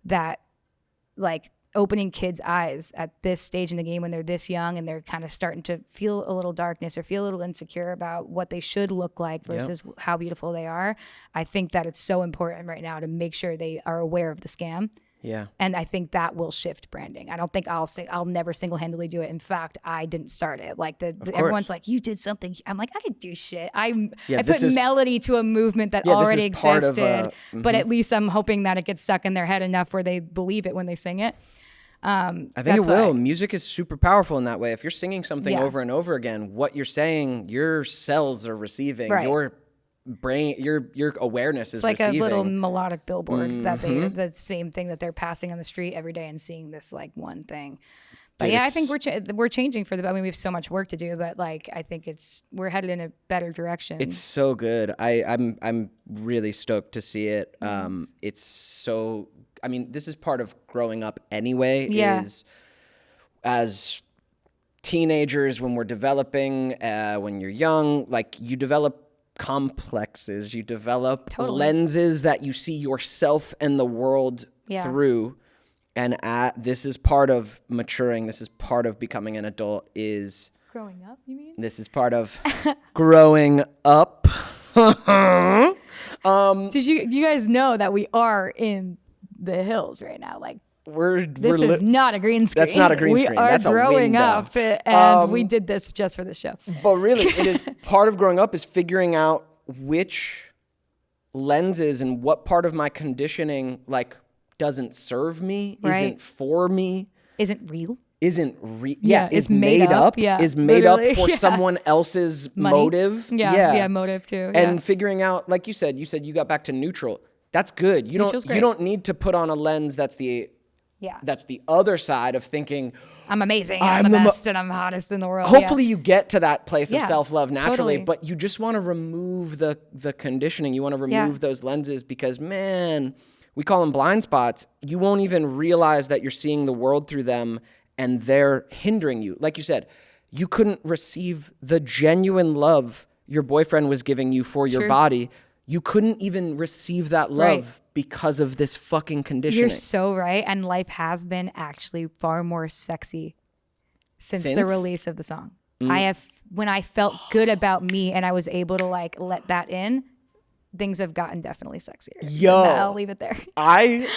that like opening kids' eyes at this stage in the game when they're this young and they're kind of starting to feel a little darkness or feel a little insecure about what they should look like versus how beautiful they are. I think that it's so important right now to make sure they are aware of the scam. Yeah. And I think that will shift branding. I don't think I'll never single-handedly do it. In fact, I didn't start it. Like everyone's like, you did something. I'm like, I didn't do shit. I put melody to a movement that already existed, but at least I'm hoping that it gets stuck in their head enough where they believe it when they sing it. I think it will. Music is super powerful in that way. If you're singing something over and over again, what you're saying, your cells are receiving. Right. Your brain, your awareness is like receiving. A little melodic billboard that the same thing that they're passing on the street every day and seeing this like one thing. But Dude, yeah, I think we're changing for the. I mean, we have so much work to do, but like I think we're headed in a better direction. It's so good. I'm really stoked to see it. It's so. I mean, this is part of growing up anyway. Yeah. Is as teenagers when we're developing, when you're young, like you develop complexes, you develop lenses that you see yourself and the world through. And this is part of maturing. This is part of becoming an adult. Is growing up? You mean? This is part of growing up. Did you guys know that we are in the hills right now? Like this is not a green screen. That's not a green screen. That's a window. We are growing up, and we did this just for the show. But really, it is part of growing up is figuring out which lenses and what part of my conditioning like doesn't serve me, isn't for me, isn't real. Is made up. Yeah, is made up for someone else's motive. Yeah, motive too. And figuring out, like you said you got back to neutral. That's good. You don't need to put on a lens that's the other side of thinking I'm amazing, I'm the best, and I'm hottest in the world. Hopefully you get to that place of self-love naturally, totally. But you just want to remove the conditioning. You want to remove those lenses because, man, we call them blind spots. You won't even realize that you're seeing the world through them and they're hindering you. Like you said, you couldn't receive the genuine love your boyfriend was giving you for your body. You couldn't even receive that love because of this fucking conditioning. You're so right. And life has been actually far more sexy since the release of the song. When I felt good about me and I was able to like let that in, things have gotten definitely sexier. Yo, I'll leave it there. I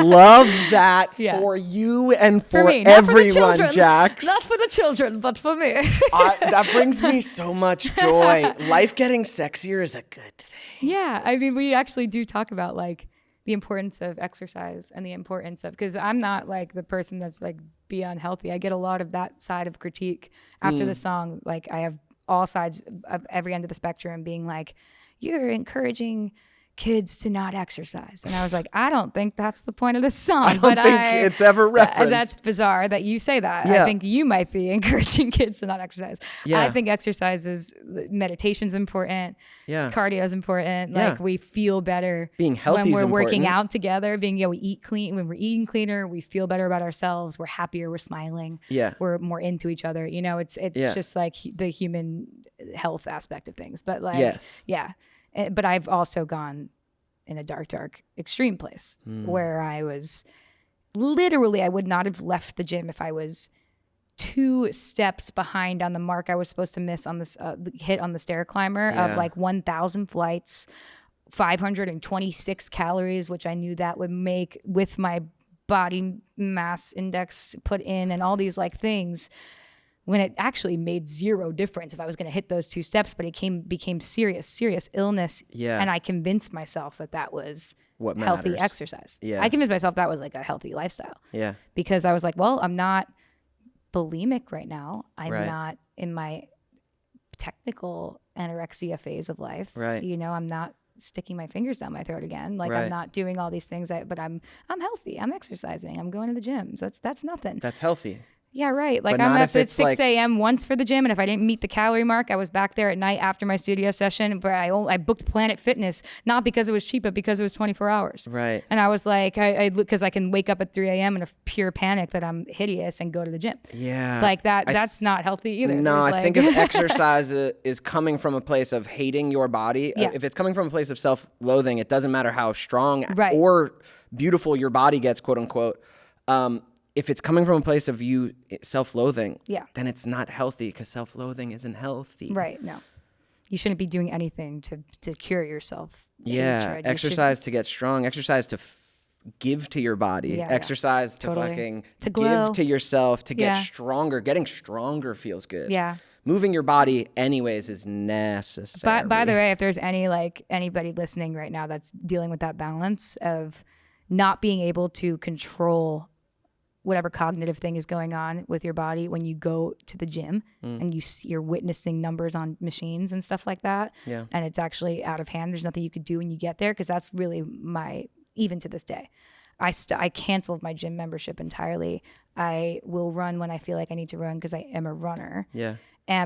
love that for you and for me, everyone, Jax. Not for the children, but for me. That brings me so much joy. Life getting sexier is a good thing. Yeah, I mean, we actually do talk about like the importance of exercise and the importance of, because I'm not like the person that's like be unhealthy. I get a lot of that side of critique after the song. Like I have all sides of every end of the spectrum being like, you're encouraging kids to not exercise. And I was like, I don't think that's the point of this song. I don't think it's ever referenced. That's bizarre that you say that. Yeah. I think you might be encouraging kids to not exercise. Yeah. I think exercise is, meditation's important. Yeah. Cardio is important. Like we feel better being healthy when we're is working important. out together, we eat clean. When we're eating cleaner, we feel better about ourselves. We're happier. We're smiling. Yeah. We're more into each other. You know, it's just like the human health aspect of things. But like, but I've also gone in a dark, extreme place where I was literally, I would not have left the gym if I was 2 steps behind on the mark I was supposed to miss on this hit on the stair climber of like 1,000 flights, 526 calories, which I knew that would make with my body mass index put in and all these like things, when it actually made zero difference if I was going to hit those 2 steps, but it became serious illness. Yeah. And I convinced myself that was What healthy matters. exercise. Yeah. I convinced myself that was like a healthy lifestyle. Yeah. Because I was like, well, I'm not bulimic right now. I'm Right. not in my technical anorexia phase of life. Right. You know, I'm not sticking my fingers down my throat again. Like Right. I'm not doing all these things, but I'm healthy. I'm exercising. I'm going to the gym. So that's nothing. That's healthy. Yeah, right. Like But I'm not up if at it's 6 a.m. once for the gym, and if I didn't meet the calorie mark, I was back there at night after my studio session. But I booked Planet Fitness, not because it was cheap, but because it was 24 hours. Right. And I was like, because I can wake up at 3 a.m. in a pure panic that I'm hideous and go to the gym. Yeah. Like that. That's not healthy either. No, There's I like- think if exercise is coming from a place of hating your body, Yeah. if it's coming from a place of self-loathing, it doesn't matter how strong Right. or beautiful your body gets, quote unquote. If it's coming from a place of you self-loathing, Yeah. then it's not healthy because self-loathing isn't healthy. Right. No, you shouldn't be doing anything to cure yourself. Yeah. hatred. You Exercise to get strong. Exercise to give to your body. Yeah, Exercise to totally. fucking To glow. give to yourself, to get Yeah. stronger. Getting stronger feels good. Yeah. Moving your body anyways is necessary. By the way, if there's anybody listening right now that's dealing with that balance of not being able to control whatever cognitive thing is going on with your body when you go to the gym and you're witnessing numbers on machines and stuff like that, Yeah. and it's actually out of hand, there's nothing you could do when you get there, because that's really even to this day, I canceled my gym membership entirely. I will run when I feel like I need to run because I am a runner. Yeah.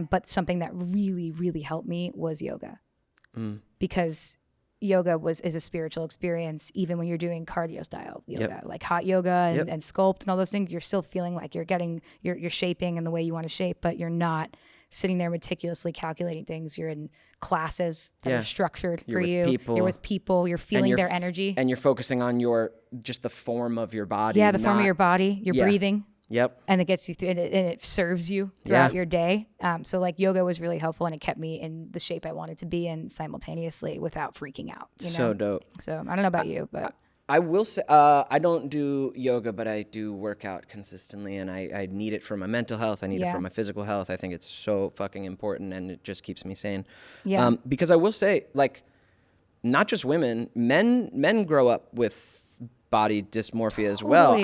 But something that really, really helped me was yoga, because yoga is a spiritual experience. Even when you're doing cardio style yoga, like hot yoga and sculpt and all those things, you're still feeling like you're shaping in the way you want to shape, but you're not sitting there meticulously calculating things. You're in classes that are structured You're for with you. people. You're with people. You're feeling their energy. And you're focusing on just the form of your body. Yeah, the form of your body. You're breathing. Yep. And it gets you through, and it serves you throughout your day. So like yoga was really helpful, and it kept me in the shape I wanted to be in simultaneously without freaking out. You know? So dope. So I don't know about you, but I will say, I don't do yoga, but I do work out consistently, and I need it for my mental health. I need it for my physical health. I think it's so fucking important, and it just keeps me sane. Yeah. Because I will say, like, not just women, men grow up with body dysmorphia as well.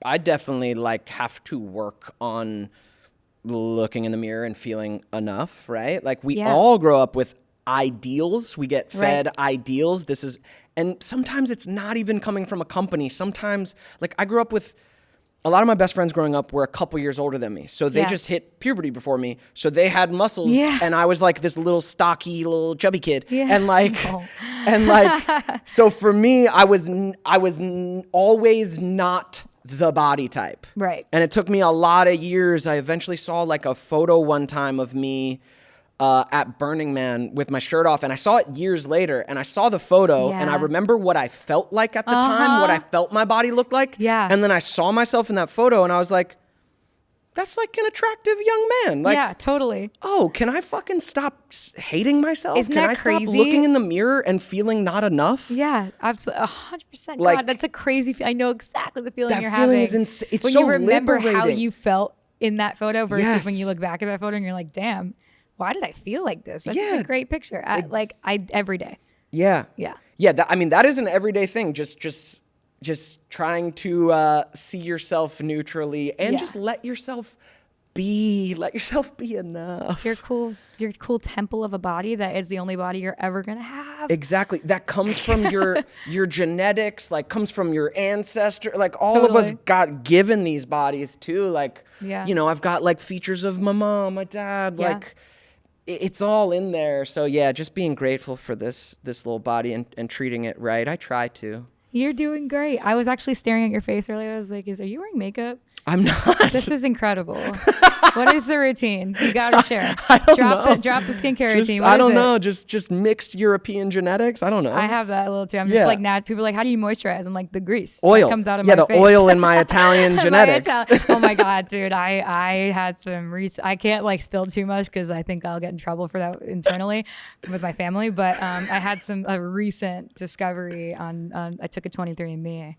I definitely like have to work on looking in the mirror and feeling enough, right? Like we all grow up with ideals. We get fed ideals. And sometimes it's not even coming from a company. Sometimes, like I grew up with a lot of my best friends growing up were a couple years older than me. So they just hit puberty before me. So they had muscles and I was like this little stocky, little chubby kid. Yeah. And like, so for me, I was always not the body type. Right. And it took me a lot of years. I eventually saw like a photo one time of me at Burning Man with my shirt off, and I saw it years later, and I saw the photo and I remember what I felt like at the time, what I felt my body looked like. Yeah. And then I saw myself in that photo and I was like, that's like an attractive young man. Like, yeah, totally. oh, can I fucking stop hating myself? Isn't can that I stop crazy? looking in the mirror and feeling not enough? Yeah, absolutely, 100%. Like- God, that's a crazy. I know exactly the feeling That you're feeling having. is insane. It's when so you remember how liberating. you felt in that photo versus when Yes. you look back at that photo and you're like, damn, why did I feel like this? That's just Yeah. a great picture. Every day. Yeah. Yeah. Yeah. That is an everyday thing. Just trying to see yourself neutrally and just let yourself be enough. Your cool temple of a body that is the only body you're ever gonna have. Exactly. That comes from your genetics, like comes from your ancestor. Like all of us Totally. got given these bodies too. Like, Yeah. you know, I've got like features of my mom, my dad, Yeah. like it's all in there. So yeah, just being grateful for this little body and treating it right. I try to. You're doing great. I was actually staring at your face earlier. I was like, are you wearing makeup? I'm not. This is incredible. What is the routine? You gotta share. I don't know. Drop the skincare Just, routine. I What is don't it? know. Just mixed European genetics. I don't know. I have that a little too. I'm just Yeah. like, people are like, how do you moisturize? I'm like, the grease that oil comes out of yeah, my the face. oil in my Italian My genetics. Oh my God, dude. I had some I can't like spill too much because I think I'll get in trouble for that internally with my family. But I had a recent discovery on I took a 23andMe.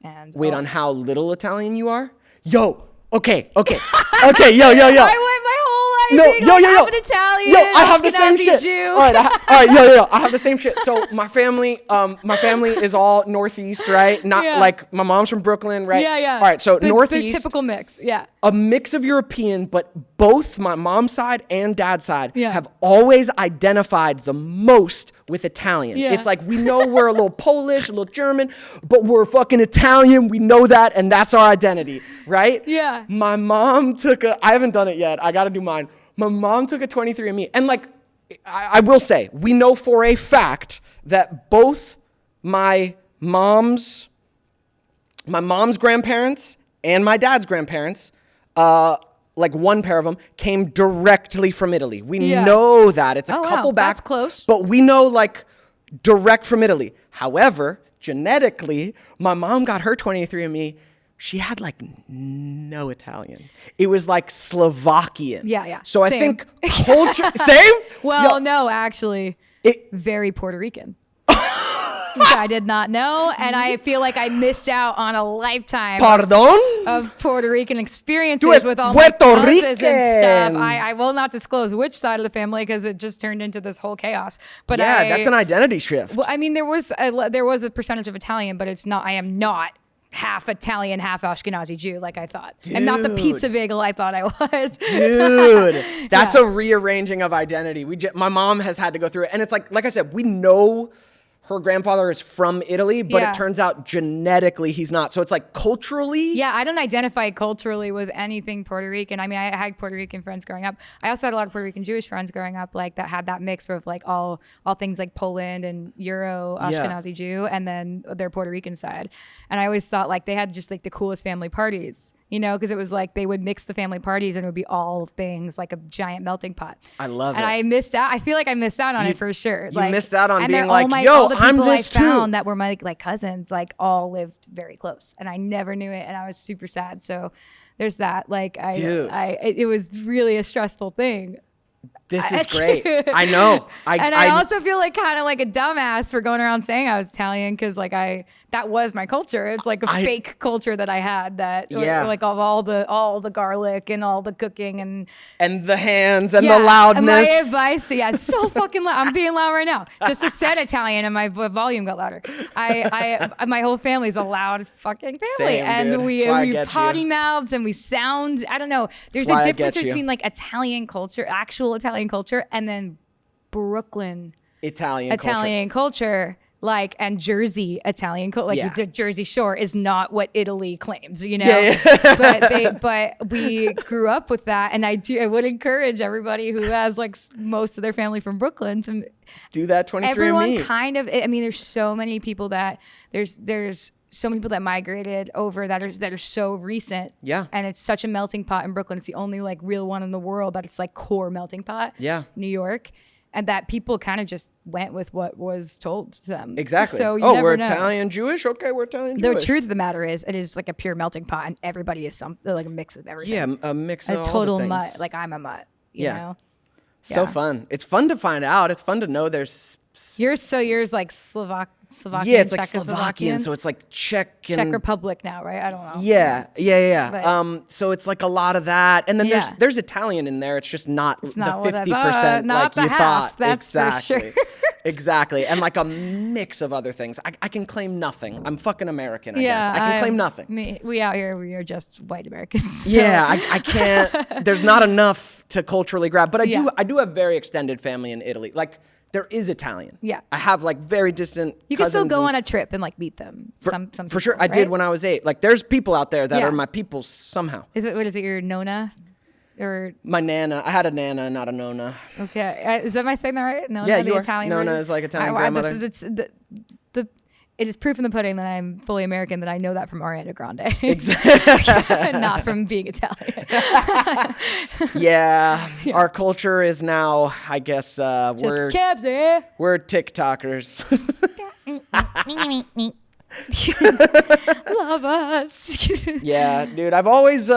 And Wait, on how little Italian you are? Yo, okay, yo. I went my whole life being half an Italian, I have the same Ashkenazi shit. Jew. All right, yo. I have the same shit. So my family is all Northeast, right? Not like my mom's from Brooklyn, right? Yeah. All right, so the Northeast. The typical mix, yeah. A mix of European, but both my mom's side and dad's side Yeah. have always identified the most with Italian. Yeah. It's like we know we're a little Polish, a little German, but we're fucking Italian. We know that, and that's our identity, right? Yeah. My mom I haven't done it yet. I got to do mine. My mom took a 23andMe, and like, I will say, we know for a fact that both my mom's grandparents and my dad's grandparents, like one pair of them, came directly from Italy. We know that. It's a couple back. That's close. But we know like direct from Italy. However, genetically, my mom got her 23andMe. She had like no Italian. It was like Slovakian. Yeah. So Same. I think culture, same? Well, Yo, no, actually, very Puerto Rican. I did not know, and I feel like I missed out on a lifetime of Puerto Rican experiences with all my cousins and stuff. I will not disclose which side of the family because it just turned into this whole chaos. But that's an identity shift. Well, I mean, there was a percentage of Italian, but it's not. I am not half Italian, half Ashkenazi Jew like I thought. I'm not the pizza bagel I thought I was. Dude, that's a rearranging of identity. My mom has had to go through it, and it's like I said, we know her grandfather is from Italy, but it turns out genetically he's not. So it's like culturally. Yeah, I don't identify culturally with anything Puerto Rican. I mean, I had Puerto Rican friends growing up. I also had a lot of Puerto Rican Jewish friends growing up, like that had that mix of like all things like Poland and Euro Ashkenazi Jew, and then their Puerto Rican side. And I always thought like they had just like the coolest family parties, you know, because it was like they would mix the family parties and it would be all things like a giant melting pot. I love it. And I missed out. I feel like I missed out on it for sure. You missed out on being like, yo, all the I'm people this I found too. that were my like cousins, like all lived very close, and I never knew it, and I was super sad. So there's that. Like it was really a stressful thing. This is great. I know. I also feel like kind of like a dumbass for going around saying I was Italian because like that was my culture. It's like a fake culture that I had that like of all the garlic and all the cooking and the hands and the loudness. My advice, it's so fucking loud. I'm being loud right now. Just said Italian and my volume got louder. My whole family's a loud fucking family. Same, and dude. we potty mouths and we sound, I don't know. There's a difference between like Italian culture, actual Italian culture, and then Brooklyn Italian culture. Like, and Jersey Italian culture, the Jersey Shore is not what Italy claims, you know. But we grew up with that, and I would encourage everybody who has like most of their family from Brooklyn to do that 23andMe. Everyone kind of. I mean, there's so many people that there's so many people that migrated over that are so recent. Yeah. And it's such a melting pot in Brooklyn. It's the only like real one in the world that it's like core melting pot. Yeah. New York. And that people kind of just went with what was told to them. Exactly. So we're know. Italian Jewish? Okay, we're Italian Jewish. The truth of the matter is, it is like a pure melting pot, and everybody is like a mix of everything. Yeah, a mix of all total the things. mutt. Like I'm a mutt. You know? So fun. It's fun to find out. It's fun to know there's. Yours like Slovakian. Yeah, it's like Slovakian, so it's like Czech Republic now, right? I don't know. Yeah. But, so it's like a lot of and then there's Italian in there. It's just not the 50% like you thought. That's exactly. For sure. Exactly, and like a mix of other things. I can claim nothing. I'm fucking American. I guess I can claim nothing. We out here, we are just white Americans. So. Yeah, I can't. There's not enough to culturally grab, but I do have very extended family in Italy. Like. There is Italian. Yeah. I have like very distant You can still go on a trip and like meet them. Some for people, sure. I did when I was 8. Like there's people out there that are my people somehow. What is it, your nona? Or my nana. I had a nana, not a nona. Okay. Am I saying that right? Nona, yeah, you the are. Italian Nona version? is like Italian grandmother. It is proof in the pudding that I'm fully American, that I know that from Ariana Grande. Exactly. Not from being Italian. Yeah. Our culture is now, I guess, we're TikTokers. Love of us. Yeah, dude. I've always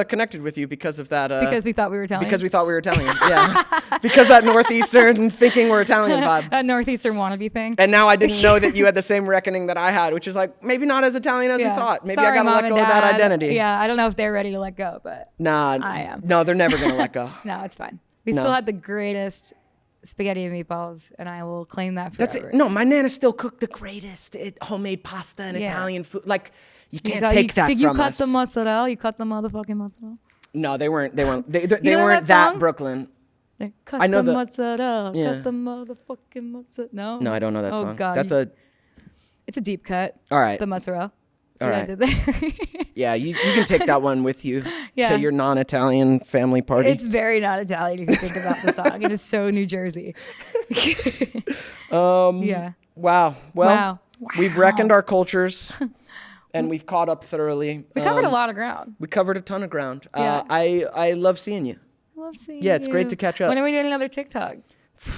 connected with you because of that. Because we thought we were Italian. Because we thought we were Italian. Yeah. Because that Northeastern thinking we're Italian vibe. That Northeastern wannabe thing. And now I didn't know that you had the same reckoning that I had, which is like maybe not as Italian as we thought. Maybe Sorry, I gotta Mom let go and of that Dad. identity. Yeah, I don't know if they're ready to let go, but Nah, I am. No, they're never gonna let go. No, it's fine. We No. still had the greatest spaghetti and meatballs, and I will claim that forever. That's it. No, my nana still cooked the greatest homemade pasta and Italian food. Like you can't take that Did from you cut us. the mozzarella? You cut the motherfucking mozzarella? No, they weren't. They weren't know weren't that that song? Brooklyn. Cut I know the the- mozzarella. yeah. Cut the motherfucking mozzarella. No? No, I don't know that Oh, song. God. That's It's a deep cut. all right. The mozzarella. See All what I right. did there? Yeah, you can take that one with you Yeah. to your non-Italian family party. It's very not Italian if you think about the song. It is so New Jersey. Yeah. Wow. Well, Wow. we've reckoned our cultures and we've caught up thoroughly. We covered a lot of ground. We covered a ton of ground. Yeah. I love seeing you. I love seeing Yeah, it's great you. to catch up. When are we doing another TikTok?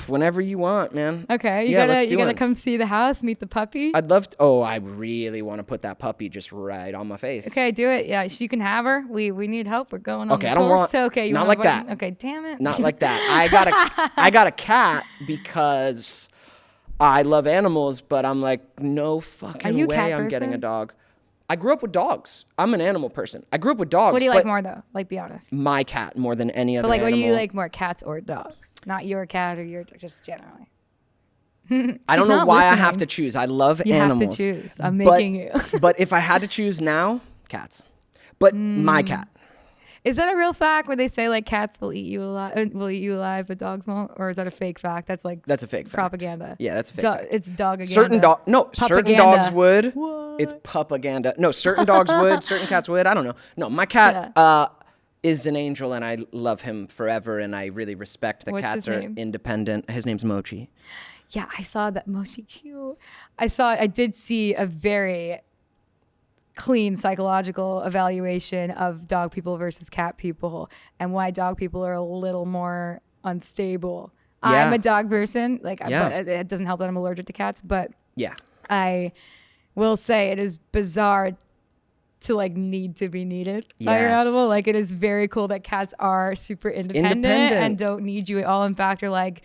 Whenever you want, man. Okay, you Yeah, gotta let's do one. come see the house, meet the puppy. I'd love to. Oh, I really want to put that puppy just right on my face. Okay, do it. Yeah, you can have her. We need help. We're going on. Okay, the I don't tour. want- So okay, you not want like that. Okay, damn it. Not like that. I got a cat because I love animals, but I'm like, no fucking Are you a way cat I'm getting a person? dog. I grew up with dogs. I'm an animal person. I grew up with dogs. What do you but like more though? Like, be honest. My cat more than any other But like, what animal. do you like more, cats or dogs? Not your cat or your just generally. I don't She's know not why I listening. have to choose. I love You animals. have to choose. I'm but- making you. But if I had to choose now, cats. But my cat. Is that a real fact where they say like cats will eat you alive, but dogs won't? Or is that a fake fact? That's like That's a fake fact. propaganda. Yeah, that's a fake fact. It's dogaganda. Certain dogs would. What? It's propaganda. No, certain dogs would. Certain cats would. I don't know. No, my cat is an angel, and I love him forever, and I really respect that What's cats his are name? independent. His name's Mochi. Yeah, I saw that Mochi cute. I did see a very clean psychological evaluation of dog people versus cat people and why dog people are a little more unstable. Yeah. I'm a dog person, but Yeah. it doesn't help that I'm allergic to cats, but Yeah. I will say it is bizarre to like need to be needed by your Yes. animal. Like, it is very cool that cats are super independent and don't need you at all. In fact, are like,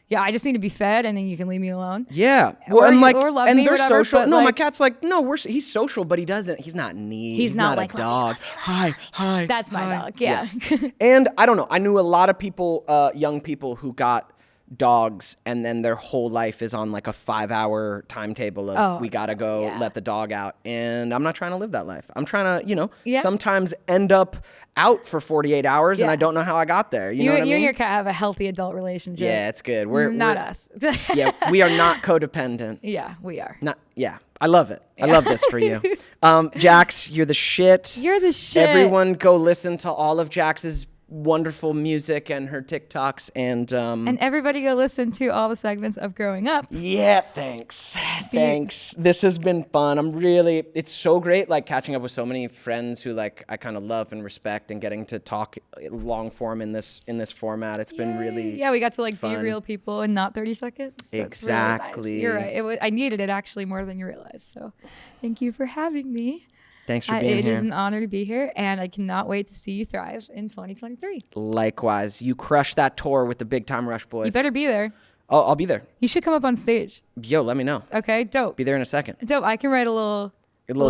yeah, I just need to be fed and then you can leave me alone. Yeah. Or and you- like, or love and me, they're whatever, social. but, No, my like- cat's like, no, he's social, but he's not needy. He's not like, a dog. Hi. That's my hi. dog. Yeah. And I don't know. I knew a lot of people, young people who got dogs and then their whole life is on like a 5-hour timetable of we gotta go let the dog out. And I'm not trying to live that life. I'm trying to, Yeah. sometimes end up out for 48 hours and Yeah. I don't know how I got there. You know what I You mean? and your cat have a healthy adult relationship. Yeah, it's good. We're not we're- us. Yeah, we are not codependent. Yeah, we are. Yeah, I love it. I love this for you. Jax, you're the shit. You're the shit. Everyone go listen to all of Jax's wonderful music and her TikToks and everybody go listen to all the segments of Growing Up. yeah, thanks. This has been fun. It's so great like catching up with so many friends who like I kind of love and respect and getting to talk long form in this format. It's been really Yeah, we got to like fun. be real people in not 30 seconds. So it's really nice. Exactly. You're right. I needed it actually more than you realize. So thank you for having me. Thanks for being It here. is an honor to be here, and I cannot wait to see you thrive in 2023. Likewise. You crushed that tour with the Big Time Rush Boys. You better be there. I'll be there. You should come up on stage. Yo, let me know. Okay, dope. Be there in a second. Dope. I can write a little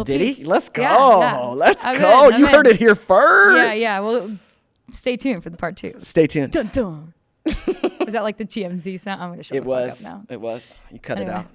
ditty? piece. Let's go. Yeah. Let's I'm go. in, I'm You heard in. it here first. Yeah. Well, stay tuned for the part 2. Stay tuned. Dun dun. Was that like the TMZ sound? I'm gonna shut It the fuck was. up now. It was. You cut Anyway. it out.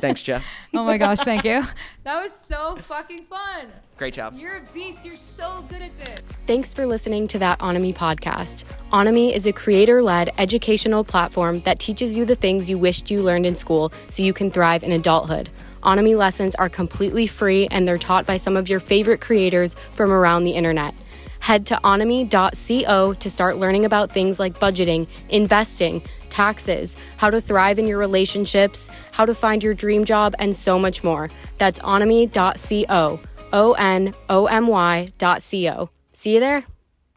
Thanks, Jeff. Oh my gosh, thank you. That was so fucking fun. Great job. You're a beast. You're so good at this. Thanks for listening to That Onomy podcast. Onomy is a creator-led educational platform that teaches you the things you wished you learned in school so you can thrive in adulthood. Onomy lessons are completely free and they're taught by some of your favorite creators from around the internet. Head to onomy.co to start learning about things like budgeting, investing, taxes, how to thrive in your relationships, how to find your dream job, and so much more. That's onomy.co, onomy.co. See you there.